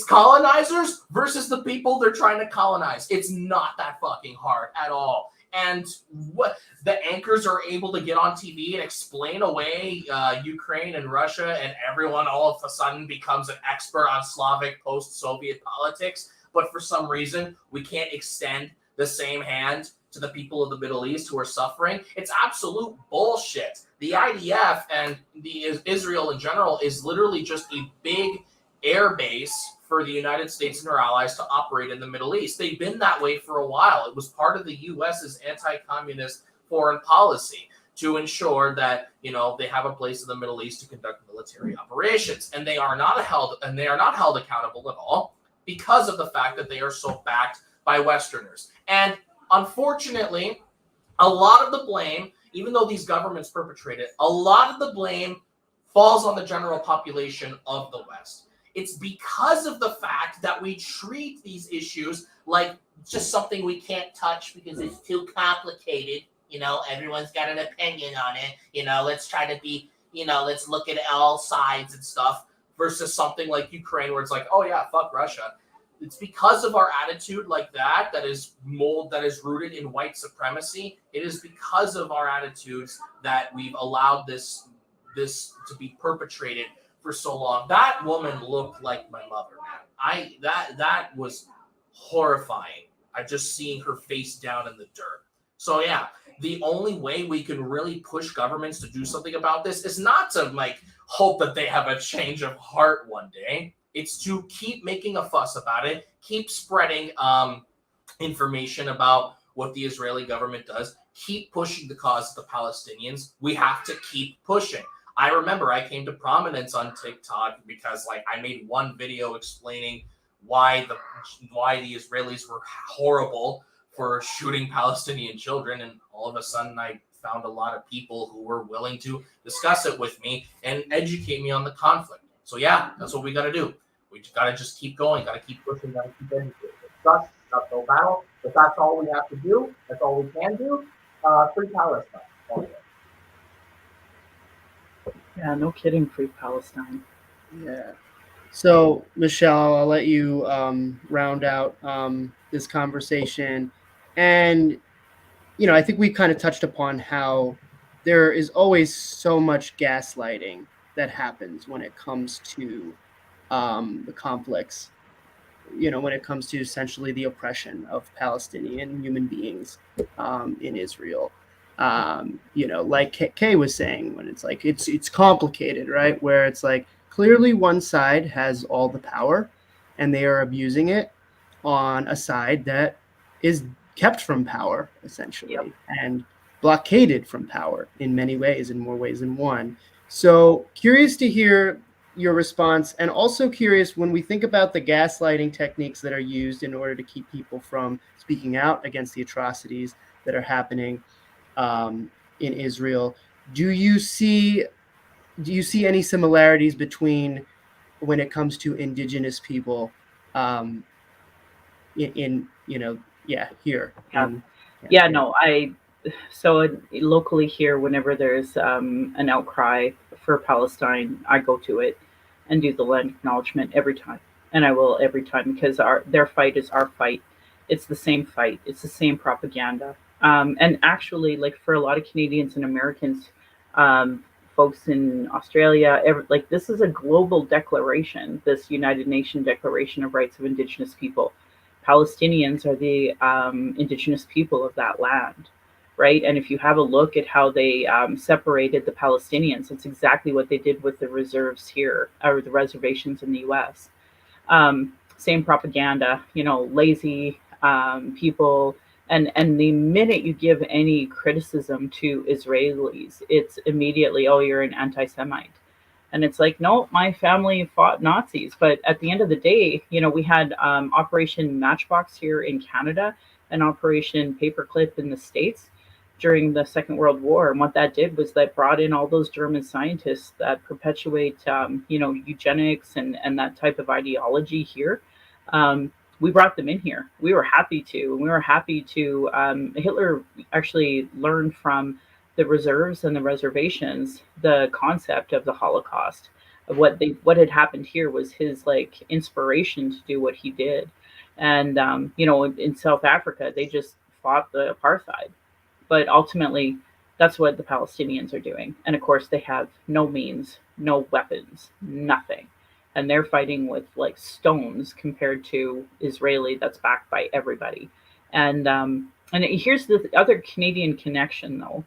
colonizers versus the people they're trying to colonize. It's not that fucking hard at all. And what the anchors are able to get on TV and explain away Ukraine and Russia, and everyone all of a sudden becomes an expert on Slavic post-Soviet politics. But for some reason, we can't extend the same hand to the people of the Middle East who are suffering. It's absolute bullshit. The IDF and the Israel in general is literally just a big air base for the United States and our allies to operate in the Middle East. They've been that way for a while. It was part of the US's anti-communist foreign policy to ensure that, you know, they have a place in the Middle East to conduct military operations, and they are not held accountable at all because of the fact that they are so backed by Westerners. And unfortunately, a lot of the blame, even though these governments perpetrate it, a lot of the blame falls on the general population of the West. It's because of the fact that we treat these issues like just something we can't touch because it's too complicated. You know, everyone's got an opinion on it. You know, let's try to be, you know, let's look at all sides and stuff, versus something like Ukraine where it's like, oh yeah, fuck Russia. It's because of our attitude like that is rooted in white supremacy. It is because of our attitudes that we've allowed this to be perpetrated for so long. That woman looked like my mother, man. That was horrifying. I just seeing her face down in the dirt. So yeah, the only way we can really push governments to do something about this is not to like hope that they have a change of heart one day. It's to keep making a fuss about it, keep spreading information about what the Israeli government does, keep pushing the cause of the Palestinians. We have to keep pushing. I remember I came to prominence on TikTok because like I made one video explaining why the Israelis were horrible for shooting Palestinian children, and all of a sudden I found a lot of people who were willing to discuss it with me and educate me on the conflict. So yeah, that's what we got to do. We got to just keep going, got to keep pushing, got to keep educating. It sucks, it's not no battle, but that's all we have to do. That's all we can do. Free Palestine. Yeah, no kidding, free Palestine. Yeah. So, Michelle, I'll let you round out this conversation. And, you know, I think we kind of touched upon how there is always so much gaslighting that happens when it comes to the conflicts, you know, when it comes to essentially the oppression of Palestinian human beings in Israel. You know, like Kay was saying, when it's like it's complicated, right? Where it's like clearly one side has all the power and they are abusing it on a side that is kept from power, essentially, Yep. and blockaded from power in many ways, in more ways than one. So curious to hear your response, and also curious when we think about the gaslighting techniques that are used in order to keep people from speaking out against the atrocities that are happening in Israel. Do you see any similarities between when it comes to Indigenous people in you know, here? So locally here, whenever there's an outcry for Palestine, I go to it and do the land acknowledgement every time, and I will every time, because their fight is our fight. It's the same fight. It's the same propaganda. And actually, like for a lot of Canadians and Americans, folks in Australia, like this is a global declaration, this United Nations Declaration of Rights of Indigenous People. Palestinians are the Indigenous people of that land, right? And if you have a look at how they separated the Palestinians, it's exactly what they did with the reserves here, or the reservations in the US. Same propaganda, you know, lazy people. And the minute you give any criticism to Israelis, it's immediately, oh, you're an anti-Semite. And it's like, no, my family fought Nazis. But at the end of the day, you know, we had Operation Matchbox here in Canada and Operation Paperclip in the States during the Second World War. And what that did was that brought in all those German scientists that perpetuate, you know, eugenics and that type of ideology here. We brought them in here. We were happy to. We were happy to. Hitler actually learned from the reserves and the reservations the concept of the Holocaust. Of what had happened here was his like inspiration to do what he did. And you know, in South Africa, they just fought the apartheid. But ultimately, that's what the Palestinians are doing. And of course, they have no means, no weapons, nothing. And they're fighting with like stones compared to Israeli that's backed by everybody. And here's the other Canadian connection, though,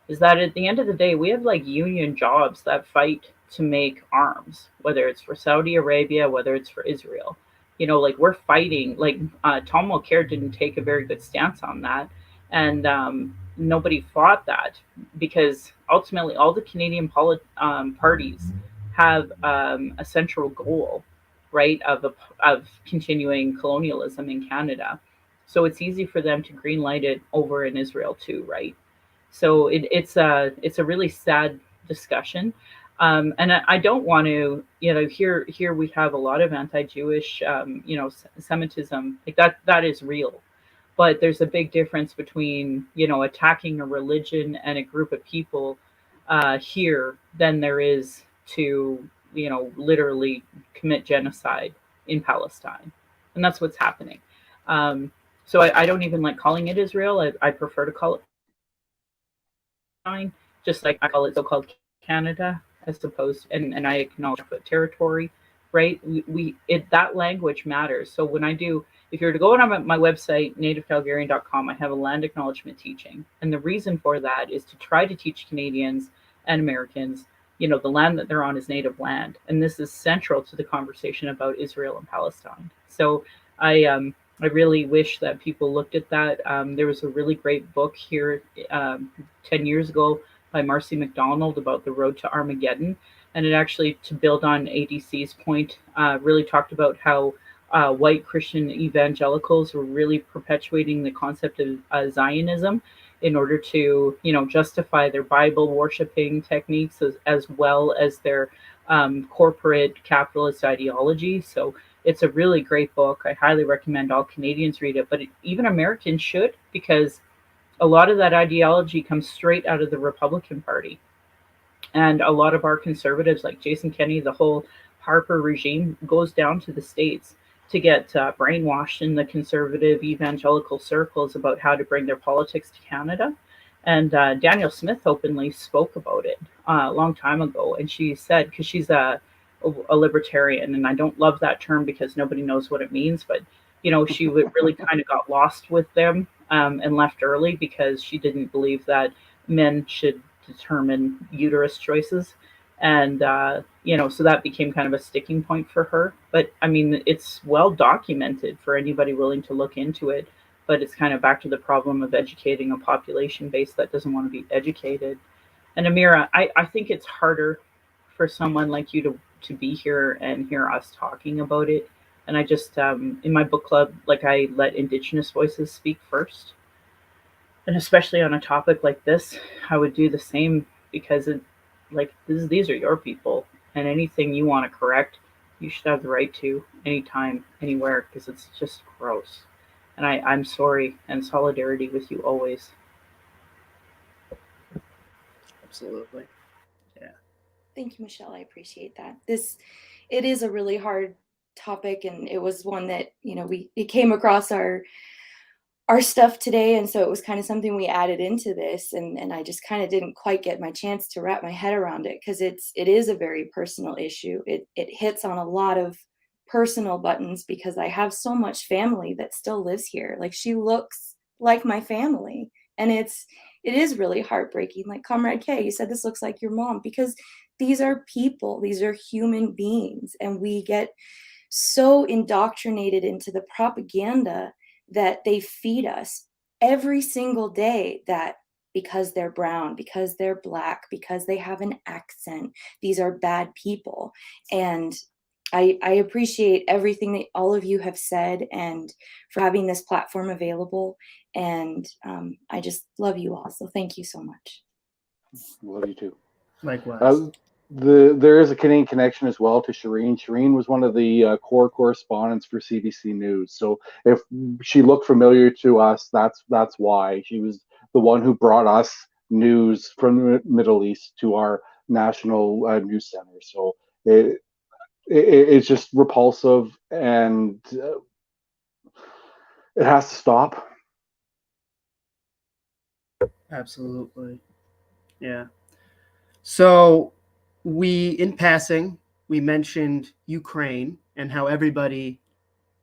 is that at the end of the day, we have like union jobs that fight to make arms, whether it's for Saudi Arabia, whether it's for Israel. Like we're fighting. Like Tom Mulcair didn't take a very good stance on that, and nobody fought that because ultimately all the Canadian parties have a central goal, right, of continuing colonialism in Canada. So it's easy for them to greenlight it over in Israel too, right? So it's a really sad discussion, and I don't want to, here we have a lot of anti-Jewish, Semitism, like that is real, but there's a big difference between attacking a religion and a group of people here than there is to literally commit genocide in Palestine, and that's what's happening. So I don't even like calling it Israel. I prefer to call it just like I call it so-called Canada, as opposed, and I acknowledge the territory, right? That language matters. So when I do, if you're to go on my website, nativecalgarian.com, I have a land acknowledgement teaching, and the reason for that is to try to teach Canadians and Americans, the land that they're on is native land, and this is central to the conversation about Israel and Palestine. So I really wish that people looked at that. There was a really great book here 10 years ago by Marcy McDonald about the road to Armageddon. And it actually, to build on ADC's point, really talked about how white Christian evangelicals were really perpetuating the concept of Zionism in order to, justify their Bible worshiping techniques as well as their corporate capitalist ideology. So it's a really great book. I highly recommend all Canadians read it, but even Americans should, because a lot of that ideology comes straight out of the Republican Party. And a lot of our conservatives, like Jason Kenney, the whole Harper regime, goes down to the States to get brainwashed in the conservative evangelical circles about how to bring their politics to Canada. And Daniel Smith openly spoke about it a long time ago. And she said, because she's a libertarian, and I don't love that term because nobody knows what it means, but she really kind of got lost with them and left early because she didn't believe that men should determine uterus choices, and so that became kind of a sticking point for her. But I mean, it's well documented for anybody willing to look into it, but it's kind of back to the problem of educating a population base that doesn't want to be educated. And Amira, I think it's harder for someone like you to be here and hear us talking about it. And I just, in my book club, like I let Indigenous voices speak first. And especially on a topic like this, I would do the same because these are your people, and anything you want to correct, you should have the right to anytime, anywhere, because it's just gross. And I'm sorry, and solidarity with you always. Absolutely. Yeah. Thank you, Michelle. I appreciate that. It is a really hard topic, and it was one that, it came across our stuff today, and so it was kind of something we added into this, and I just kind of didn't quite get my chance to wrap my head around it, because it is a very personal issue. It hits on a lot of personal buttons because I have so much family that still lives here. Like, she looks like my family, and it is really heartbreaking. Like Comrade K, you said this looks like your mom, because these are people, these are human beings, and we get so indoctrinated into the propaganda that they feed us every single day, that because they're brown, because they're black, because they have an accent, these are bad people. And I appreciate everything that all of you have said, and for having this platform available. And I just love you all. So thank you so much. Love you too. Likewise. There is a Canadian connection as well to Shireen. Shireen was one of the core correspondents for CBC News. So if she looked familiar to us, that's why. She was the one who brought us news from the Middle East to our national news center. So it's just repulsive, and it has to stop. Absolutely. Yeah. So in passing, we mentioned Ukraine and how everybody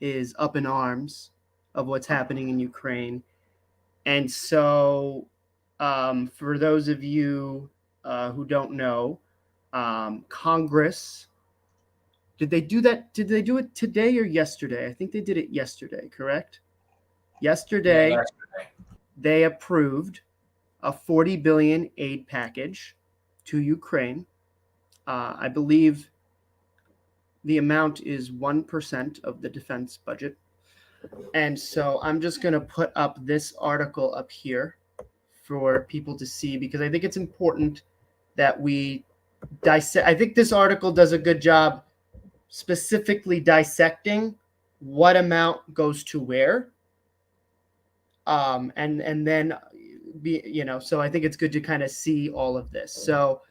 is up in arms of what's happening in Ukraine. And so, for those of you who don't know, Congress, did they do that? Did they do it today or yesterday? I think they did it yesterday, correct? Yesterday, Yeah, yesterday. They approved a $40 billion aid package to Ukraine. I believe the amount is 1% of the defense budget. And so I'm just going to put up this article up here for people to see, because I think it's important that we dissect. I think this article does a good job specifically dissecting what amount goes to where. And then so I think it's good to kind of see all of this. So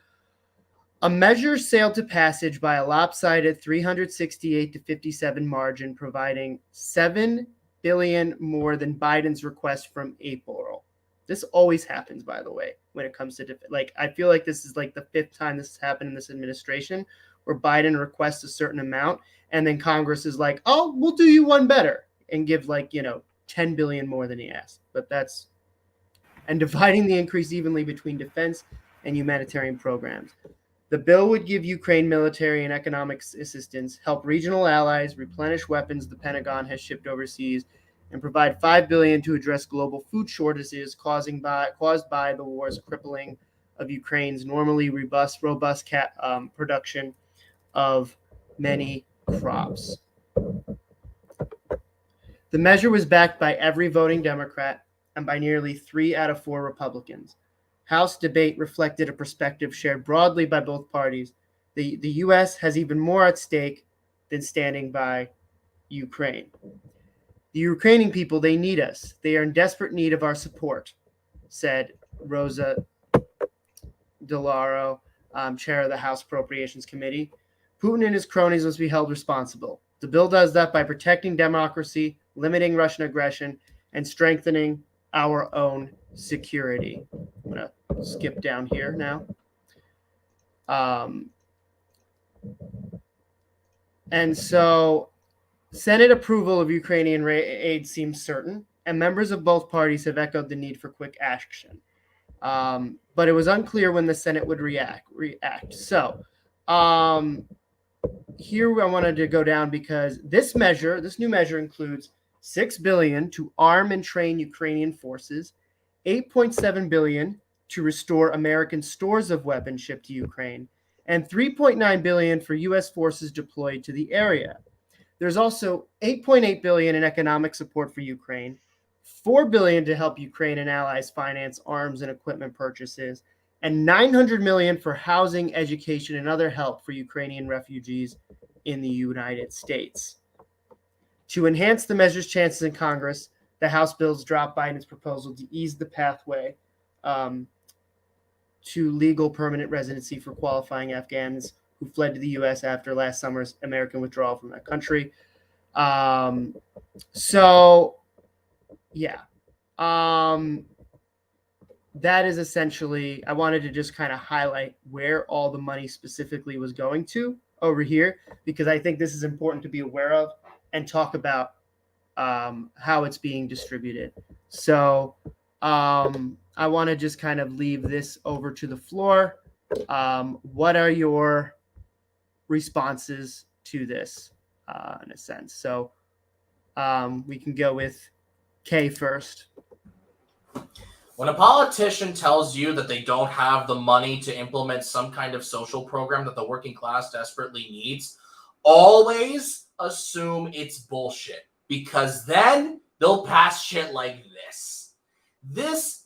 a measure sailed to passage by a lopsided 368 to 57 margin, providing $7 billion more than Biden's request from April. This always happens, by the way, when it comes to I feel like this is like the fifth time this has happened in this administration, where Biden requests a certain amount and then Congress is like, "Oh, we'll do you one better," and give $10 billion more than he asked. But and dividing the increase evenly between defense and humanitarian programs. The bill would give Ukraine military and economic assistance, help regional allies replenish weapons the Pentagon has shipped overseas, and provide $5 billion to address global food shortages caused by the war's crippling of Ukraine's normally robust production of many crops. The measure was backed by every voting Democrat and by nearly 3 out of 4 Republicans. House debate reflected a perspective shared broadly by both parties. The U.S. has even more at stake than standing by Ukraine. The Ukrainian people, they need us. They are in desperate need of our support, said Rosa DeLauro, chair of the House Appropriations Committee. Putin and his cronies must be held responsible. The bill does that by protecting democracy, limiting Russian aggression, and strengthening our own security. I'm going to skip down here now. And so Senate approval of Ukrainian aid seems certain, and members of both parties have echoed the need for quick action. But it was unclear when the Senate would react. So here I wanted to go down because this new measure includes $6 billion to arm and train Ukrainian forces, $8.7 billion to restore American stores of weapons shipped to Ukraine, and $3.9 billion for U.S. forces deployed to the area. There's also $8.8 billion in economic support for Ukraine, $4 billion to help Ukraine and allies finance arms and equipment purchases, and $900 million for housing, education, and other help for Ukrainian refugees in the United States. To enhance the measure's chances in Congress, the House bills dropped Biden's proposal to ease the pathway to legal permanent residency for qualifying Afghans who fled to the U.S. after last summer's American withdrawal from that country. That is essentially, I wanted to just kind of highlight where all the money specifically was going to over here, because I think this is important to be aware of and talk about how it's being distributed. So I want to just kind of leave this over to the floor. What are your responses to this in a sense? So we can go with Kay first. When a politician tells you that they don't have the money to implement some kind of social program that the working class desperately needs, always assume it's bullshit, because then they'll pass shit like this. This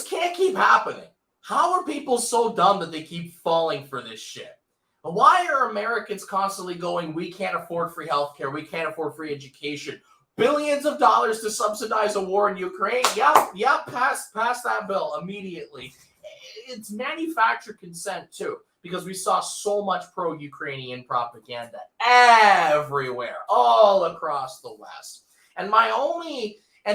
can't keep happening. How are people so dumb that they keep falling for this shit? Why are Americans constantly going, we can't afford free healthcare, we can't afford free education, billions of dollars to subsidize a war in Ukraine? Yep, pass that bill immediately. It's manufactured consent too, because we saw so much pro-Ukrainian propaganda everywhere, all across the West. And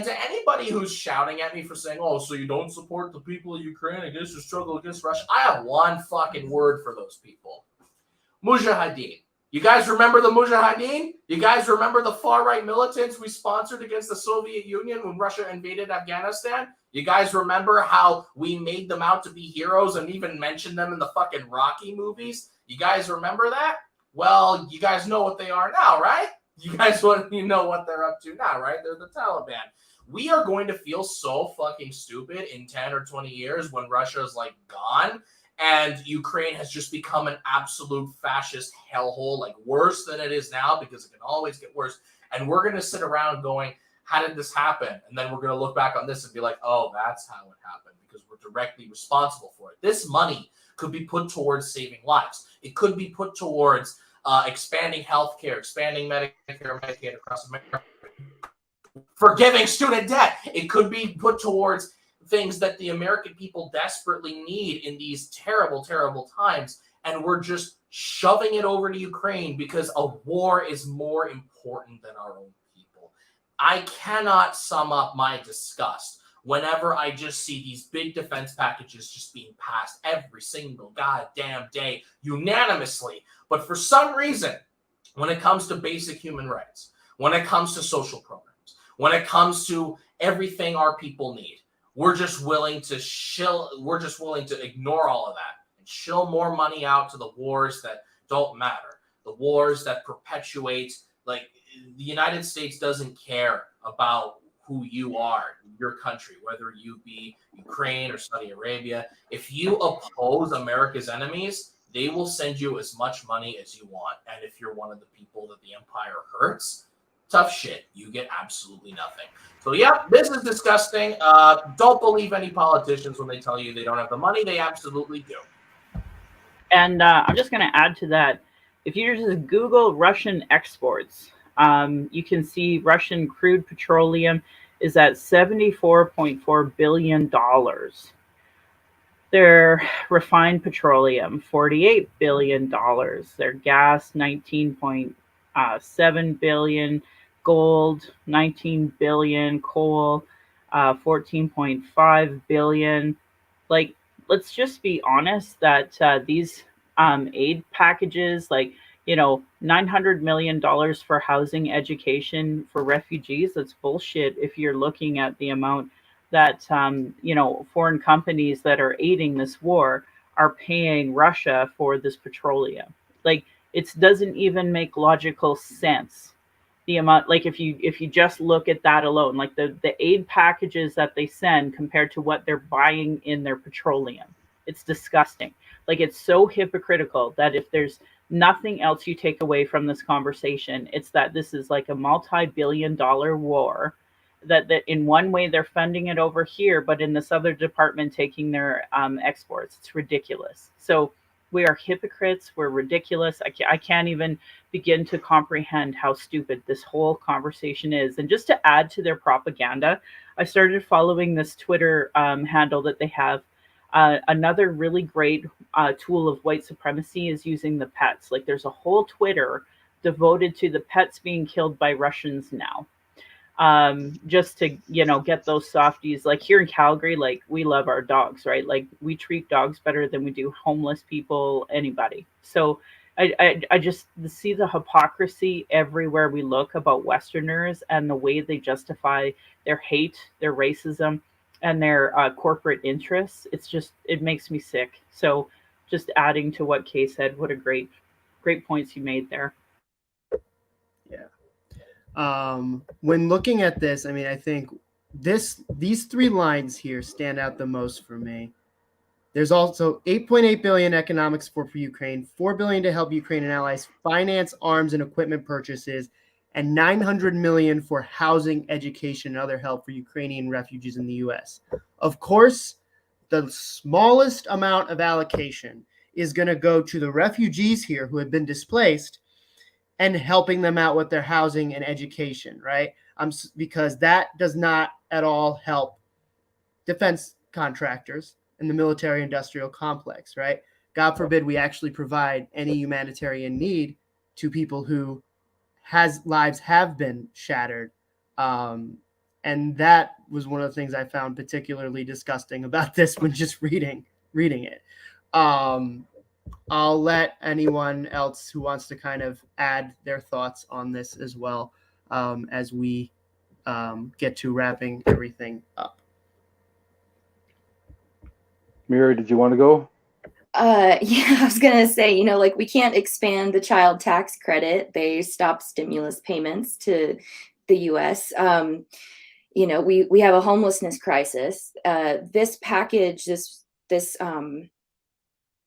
to anybody who's shouting at me for saying, oh, so you don't support the people of Ukraine against the struggle against Russia, I have one fucking word for those people. Mujahideen. You guys remember the Mujahideen? You guys remember the far-right militants we sponsored against the Soviet Union when Russia invaded Afghanistan? You guys remember how we made them out to be heroes and even mentioned them in the fucking Rocky movies? You guys remember that? Well, you guys know what they are now, right? You guys know what they're up to now, right? They're the Taliban. We are going to feel so fucking stupid in 10 or 20 years when Russia's like gone and Ukraine has just become an absolute fascist hellhole, like worse than it is now, because it can always get worse. And we're going to sit around going, how did this happen? And then we're going to look back on this and be like, oh, that's how it happened, because we're directly responsible for it. This money could be put towards saving lives. It could be put towards expanding healthcare, expanding Medicare, Medicaid across America, forgiving student debt. It could be put towards things that the American people desperately need in these terrible, terrible times. And we're just shoving it over to Ukraine because a war is more important than our own people. I cannot sum up my disgust whenever I just see these big defense packages just being passed every single goddamn day unanimously. But for some reason, when it comes to basic human rights, when it comes to social programs, when it comes to everything our people need, we're just willing to ignore all of that and shill more money out to the wars that don't matter, the wars that perpetuate, like, the United States doesn't care about who you are, your country, whether you be Ukraine or Saudi Arabia. If you oppose America's enemies, they will send you as much money as you want. And if you're one of the people that the empire hurts, tough shit. You get absolutely nothing. So, yeah, this is disgusting. Don't believe any politicians when they tell you they don't have the money. They absolutely do. And I'm just going to add to that. If you just Google Russian exports, you can see Russian crude petroleum is at $74.4 billion. Their refined petroleum, $48 billion. Their gas, $19.7 billion. Gold, $19 billion. Coal, $14.5 billion. Like, let's just be honest that these aid packages, like, $900 million for housing, education for refugees, that's bullshit if you're looking at the amount that, foreign companies that are aiding this war are paying Russia for this petroleum. Like, it doesn't even make logical sense. The amount, like, if you just look at that alone, like the aid packages that they send compared to what they're buying in their petroleum, it's disgusting. Like, it's so hypocritical that if there's nothing else you take away from this conversation, it's that this is like a multi-billion-dollar war, that in one way they're funding it over here, but in this other department taking their exports. It's ridiculous. So we are hypocrites. We're ridiculous. I can't even begin to comprehend how stupid this whole conversation is. And just to add to their propaganda, I started following this Twitter handle that they have. Another really great tool of white supremacy is using the pets. Like, there's a whole Twitter devoted to the pets being killed by Russians now. Just to, get those softies. Like, here in Calgary, like, we love our dogs, right? Like, we treat dogs better than we do homeless people, anybody. So I just see the hypocrisy everywhere we look about Westerners and the way they justify their hate, their racism, and their corporate interests. It makes me sick. So just adding to what Kay said, what a great points you made there. Yeah. When looking at this, I mean, I think these three lines here stand out the most for me. There's also $8.8 billion economic support for Ukraine, $4 billion to help Ukraine and allies finance arms and equipment purchases, and $900 million for housing, education, and other help for Ukrainian refugees in the U.S. Of course, the smallest amount of allocation is going to go to the refugees here who have been displaced and helping them out with their housing and education, right? Because that does not at all help defense contractors in the military-industrial complex, right? God forbid we actually provide any humanitarian need to people who lives have been shattered. And that was one of the things I found particularly disgusting about this when just reading it. I'll let anyone else who wants to kind of add their thoughts on this as well, as we get to wrapping everything up. Amira, did you want to go? Yeah, I was gonna say, like, we can't expand the child tax credit. They stopped stimulus payments to the U.S. We have a homelessness crisis. This package, this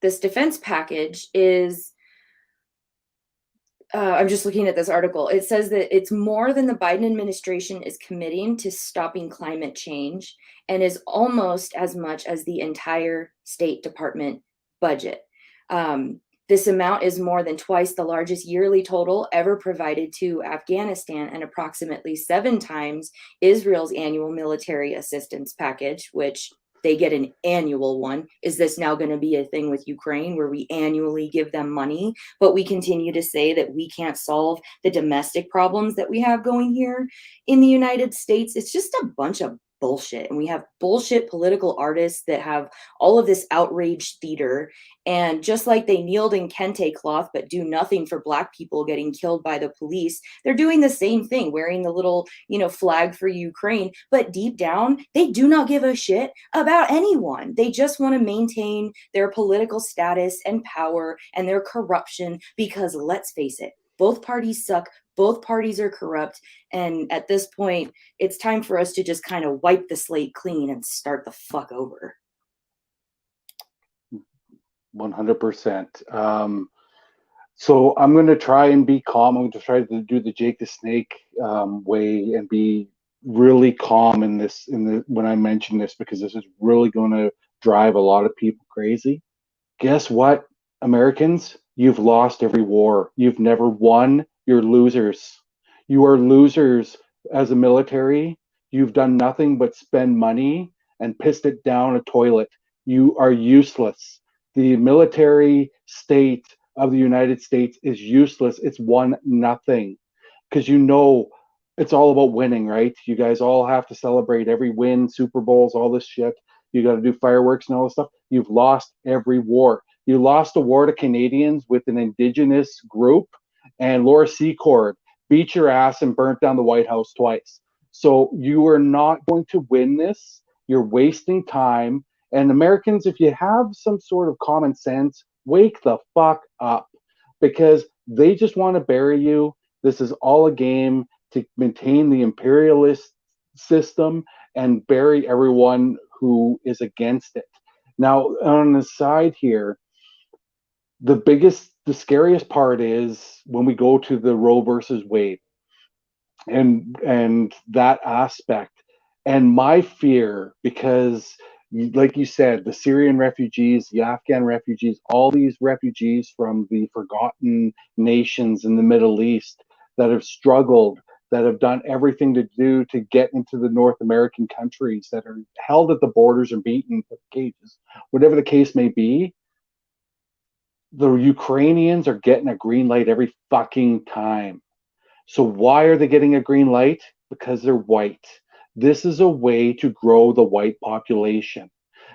defense package is. I'm just looking at this article. It says that it's more than the Biden administration is committing to stopping climate change, and is almost as much as the entire State Department budget. This amount is more than twice the largest yearly total ever provided to Afghanistan, and approximately 7 times Israel's annual military assistance package, which they get an annual one. Is this now going to be a thing with Ukraine where we annually give them money, but we continue to say that we can't solve the domestic problems that we have going here in the United States? It's just a bunch of bullshit. And we have bullshit political artists that have all of this outrage theater. And just like they kneeled in kente cloth but do nothing for Black people getting killed by the police, they're doing the same thing, wearing the little, flag for Ukraine. But deep down, they do not give a shit about anyone. They just want to maintain their political status and power and their corruption, because let's face it, both parties suck. Both parties are corrupt. And at this point, it's time for us to just kind of wipe the slate clean and start the fuck over. 100%. So I'm going to try and be calm. I'm going to try to do the Jake the Snake way and be really calm when I mention this, because this is really going to drive a lot of people crazy. Guess what, Americans? You've lost every war. You've never won. You're losers. You are losers as a military. You've done nothing but spend money and pissed it down a toilet. You are useless. The military state of the United States is useless. It's won nothing, because it's all about winning, right? You guys all have to celebrate every win, Super Bowls, all this shit. You got to do fireworks and all this stuff. You've lost every war. You lost a war to Canadians with an Indigenous group, and Laura Secord beat your ass and burnt down the White House twice. So you are not going to win this. You're wasting time. And Americans, if you have some sort of common sense, wake the fuck up, because they just want to bury you. This is all a game to maintain the imperialist system and bury everyone who is against it. Now, on the side here, the scariest part is when we go to the Roe versus Wade and that aspect. And my fear, because like you said, the Syrian refugees, the Afghan refugees, all these refugees from the forgotten nations in the Middle East that have struggled, that have done everything to do to get into the North American countries, that are held at the borders or beaten with cages, whatever the case may be, the Ukrainians are getting a green light every fucking time. So why are they getting a green light? Because they're white. This is a way to grow the white population.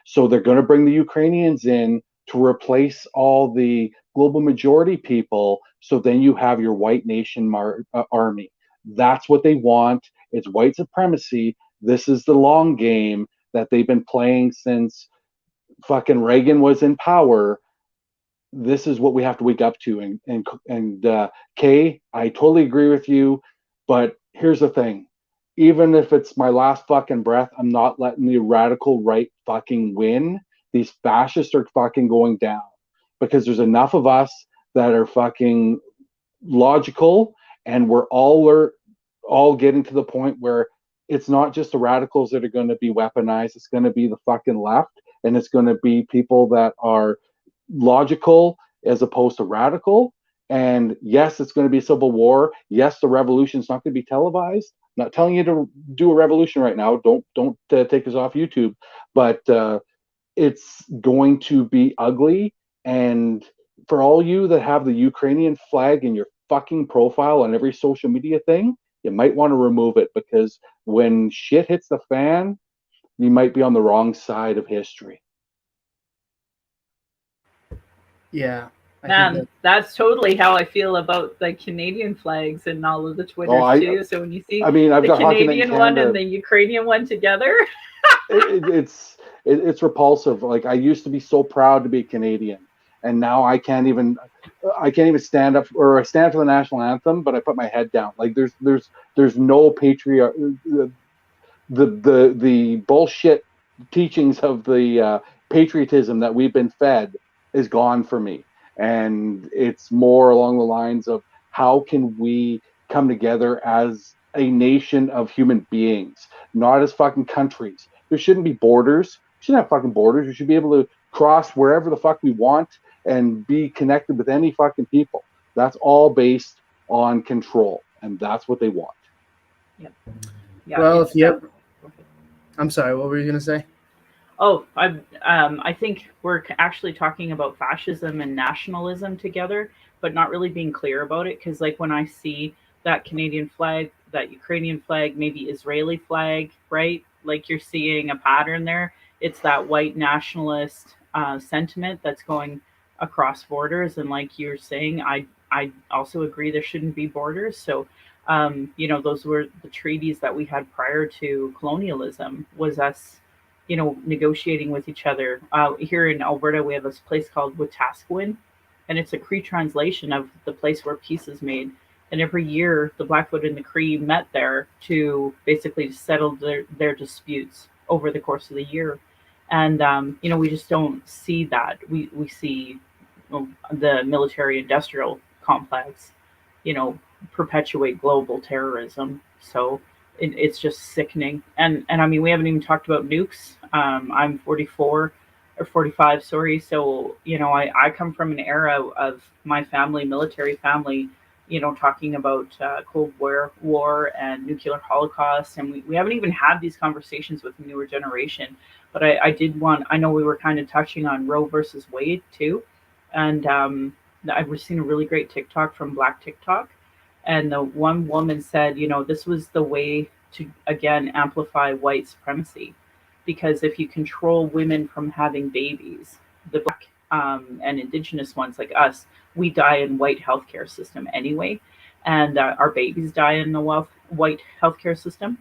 So they're going to bring the Ukrainians in to replace all the global majority people. So then you have your white nation army. That's what they want. It's white supremacy. This is the long game that they've been playing since fucking Reagan was in power. This is what we have to wake up to. And Kay, I totally agree with you, but here's the thing. Even if it's my last fucking breath, I'm not letting the radical right fucking win. These fascists are fucking going down, because there's enough of us that are fucking logical, and we're all getting to the point where it's not just the radicals that are going to be weaponized. It's going to be the fucking left, and it's going to be people that are logical as opposed to radical. And yes, it's going to be civil war. Yes, the revolution is not going to be televised. I'm not telling you to do a revolution right now. Don't take us off YouTube. But it's going to be ugly. And for all you that have the Ukrainian flag in your fucking profile on every social media thing, you might want to remove it, because when shit hits the fan, you might be on the wrong side of history. Yeah. That's totally how I feel about the Canadian flags and all of the Twitters too. So when you see I've the got Canadian one and the Ukrainian one together, it's repulsive. Like, I used to be so proud to be Canadian, and now I can't even stand up, or I stand for the national anthem, but I put my head down. Like, there's no patriot. The bullshit teachings of the patriotism that we've been fed is gone for me, and it's more along the lines of, how can we come together as a nation of human beings, not as fucking countries. There shouldn't be borders. We shouldn't have fucking borders. We should be able to cross wherever the fuck we want and be connected with any fucking people. That's all based on control, and that's what they want. Yep. Well, I'm sorry, what were you gonna say? Oh, I think we're actually talking about fascism and nationalism together, but not really being clear about it. Because, like, when I see that Canadian flag, that Ukrainian flag, maybe Israeli flag, right? Like, you're seeing a pattern there. It's that white nationalist sentiment that's going across borders. And like you're saying, I also agree there shouldn't be borders. So, those were the treaties that we had prior to colonialism, was us negotiating with each other. Here in Alberta, we have this place called Wetaskiwin, and it's a Cree translation of the place where peace is made. And every year, the Blackfoot and the Cree met there to basically settle their disputes over the course of the year. And, we just don't see that. We see the military-industrial complex, perpetuate global terrorism. So it's just sickening. And I mean, we haven't even talked about nukes. I'm 44 or 45, sorry. So, I come from an era of my family, military family, talking about Cold War and nuclear holocaust. And we haven't even had these conversations with the newer generation. But I know we were kind of touching on Roe versus Wade too. And I've seen a really great TikTok from Black TikTok. And the one woman said, this was the way to, again, amplify white supremacy. Because if you control women from having babies, the Black and Indigenous ones like us, we die in white healthcare system anyway. And our babies die in the white healthcare system.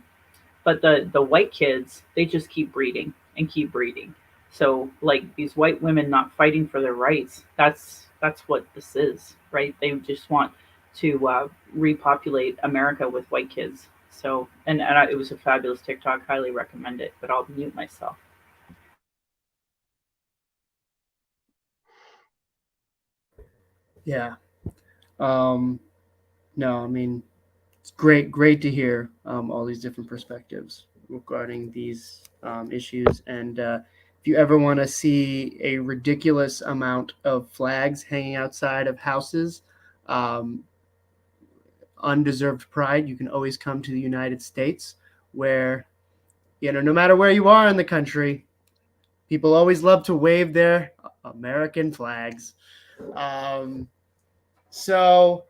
But the white kids, they just keep breeding and keep breeding. So, like, these white women not fighting for their rights, that's what this is, right? They just want to repopulate America with white kids. So, and it was a fabulous TikTok. Highly recommend it. But I'll mute myself. Yeah. No, I mean, it's great to hear all these different perspectives regarding these issues. And if you ever want to see a ridiculous amount of flags hanging outside of houses, undeserved pride, you can always come to the United States, where, no matter where you are in the country, people always love to wave their American flags. So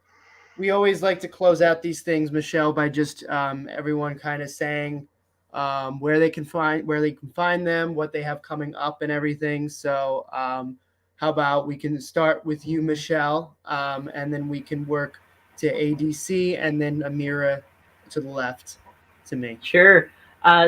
we always like to close out these things, Michelle, by just everyone kind of saying where they can find them, what they have coming up, and everything. So how about we can start with you, Michelle, and then we can work to ADC, and then Amira to the left to me. Sure.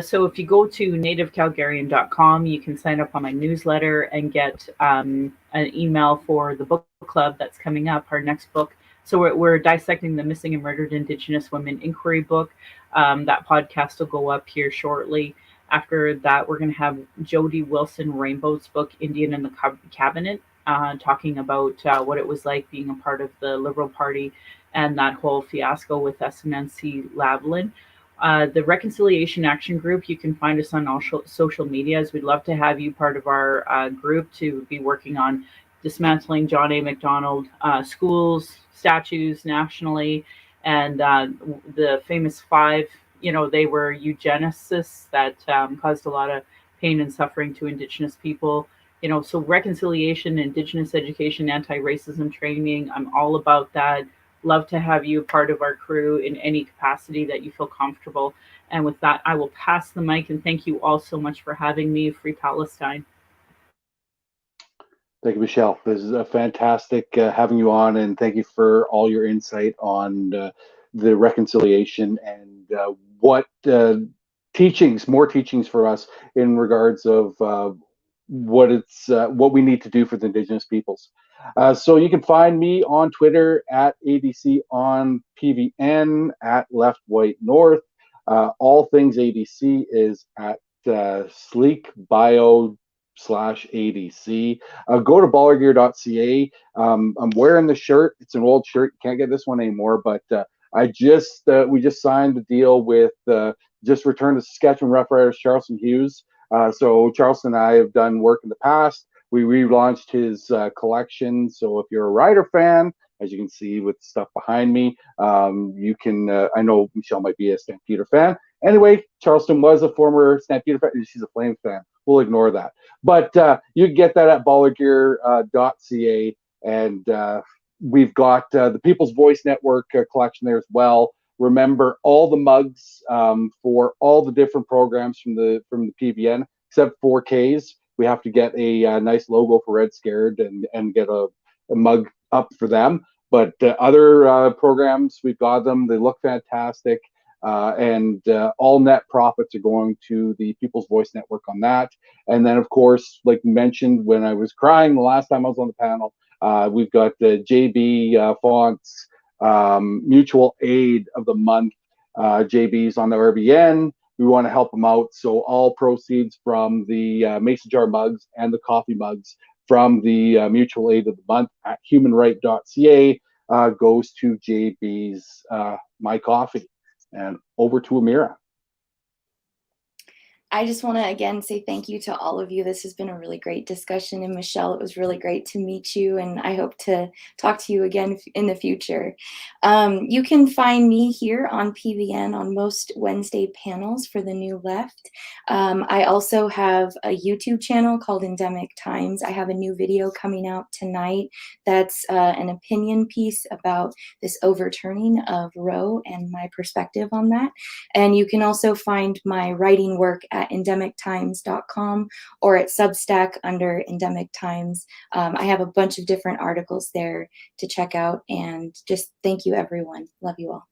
So if you go to nativecalgarian.com, you can sign up on my newsletter and get an email for the book club that's coming up, our next book. So we're dissecting the Missing and Murdered Indigenous Women Inquiry book. That podcast will go up here shortly. After that, we're going to have Jody Wilson Rainbow's book, Indian in the Cabinet, talking about what it was like being a part of the Liberal Party and that whole fiasco with SNNC Lavalin. The Reconciliation Action Group, you can find us on all social medias. We'd love to have you part of our group to be working on dismantling John A. Macdonald schools, statues nationally, and the famous 5, they were eugenicists that caused a lot of pain and suffering to Indigenous people. So reconciliation, Indigenous education, anti-racism training, I'm all about that. Love to have you part of our crew in any capacity that you feel comfortable. And with that, I will pass the mic, and thank you all so much for having me. Free Palestine. Thank you, Michelle. This is a fantastic having you on, and thank you for all your insight on the reconciliation and what more teachings for us in regards of what we need to do for the Indigenous peoples. So you can find me on Twitter at ADC on PVN at Left White North. All things ADC is at Sleek Bio /ADC. Go to ballergear.ca. I'm wearing the shirt. It's an old shirt. You can't get this one anymore, but we just signed a deal with just returned to Saskatchewan Rough Riders Charleston Hughes. So Charleston and I have done work in the past. We relaunched his collection. So if you're a Rider fan, as you can see with stuff behind me, you can. I know Michelle might be a Stampeder fan. Anyway, Charleston was a former Stampeder fan. She's a Flames fan. We'll ignore that. But you can get that at ballergear.ca, and we've got the People's Voice Network collection there as well. Remember all the mugs for all the different programs from the PBN, except 4Ks. We have to get a nice logo for Red Scared and get a mug up for them. But other programs, we've got them. They look fantastic. And all net profits are going to the People's Voice Network on that. And then, of course, like mentioned when I was crying the last time I was on the panel, we've got the JB Fonts Mutual Aid of the Month. JB's on the RBN. We want to help them out. So all proceeds from the Mason Jar mugs and the coffee mugs from the Mutual Aid of the Month at humanright.ca goes to JB's My Coffee. And over to Amira. I just want to again say thank you to all of you. This has been a really great discussion. And Michelle, it was really great to meet you. And I hope to talk to you again in the future. You can find me here on PVN on most Wednesday panels for the New Left. I also have a YouTube channel called Endemic Times. I have a new video coming out tonight that's an opinion piece about this overturning of Roe and my perspective on that. And you can also find my writing work at endemictimes.com or at Substack under Endemic Times. I have a bunch of different articles there to check out, and just thank you, everyone. Love you all.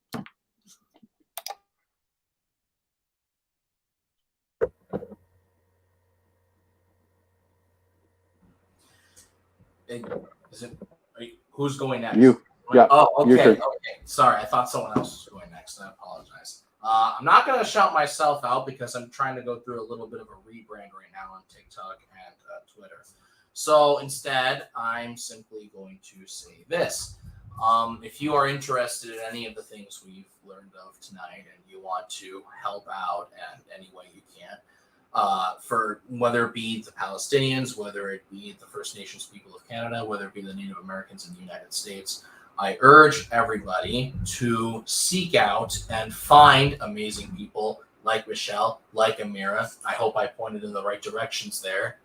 Who's going next? You. Yeah. Oh, okay. Okay. Sorry, I thought someone else was going next. I apologize. I'm not going to shout myself out because I'm trying to go through a little bit of a rebrand right now on TikTok and Twitter. So instead, I'm simply going to say this. If you are interested in any of the things we've learned of tonight and you want to help out in any way you can, for whether it be the Palestinians, whether it be the First Nations people of Canada, whether it be the Native Americans in the United States, I urge everybody to seek out and find amazing people like Michelle, like Amira. I hope I pointed in the right directions there.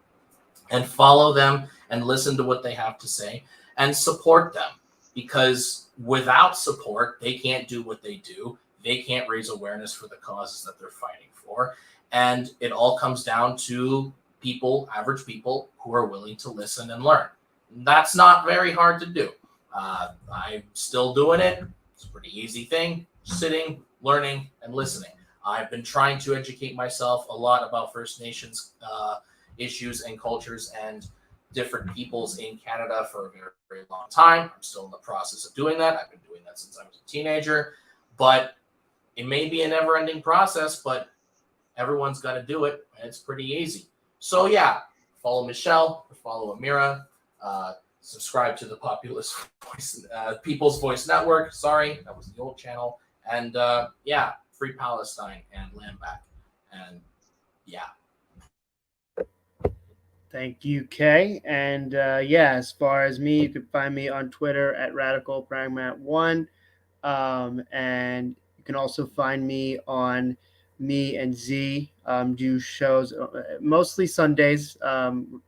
And follow them and listen to what they have to say and support them. Because without support, they can't do what they do. They can't raise awareness for the causes that they're fighting for. And it all comes down to people, average people, who are willing to listen and learn. That's not very hard to do. I'm still doing it. It's a pretty easy thing. Sitting, learning, and listening. I've been trying to educate myself a lot about First Nations issues and cultures and different peoples in Canada for a very, very long time. I'm still in the process of doing that. I've been doing that since I was a teenager. But it may be a never-ending process, but everyone's got to do it, and it's pretty easy. So yeah, follow Michelle, follow Amira, subscribe to the People's Voice Network. Sorry, that was the old channel. And yeah, free Palestine and land back. And yeah. Thank you, Kay. And yeah, as far as me, you can find me on Twitter at RadicalPragmat1. And you can also find me on Me and Z, do shows mostly Sundays called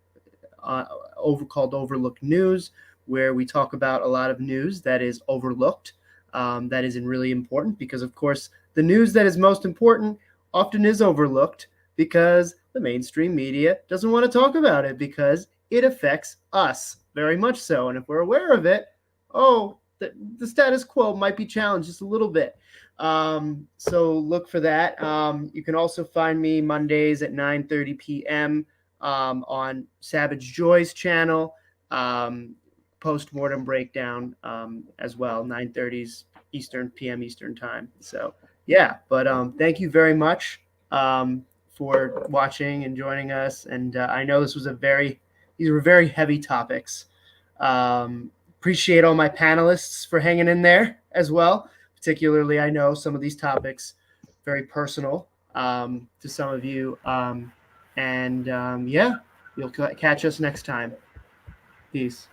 Overlooked News, where we talk about a lot of news that is overlooked, that isn't really important, because of course the news that is most important often is overlooked because the mainstream media doesn't want to talk about it because it affects us very much so. And if we're aware of it, the status quo might be challenged just a little bit. So look for that. You can also find me Mondays at 9:30 p.m. On Savage Joy's channel. Post-mortem breakdown as well, 9:30 p.m. Eastern time. So yeah, but thank you very much for watching and joining us. And I know these were very heavy topics. Appreciate all my panelists for hanging in there as well. Particularly, I know some of these topics very personal to some of you. Yeah, you'll catch us next time. Peace.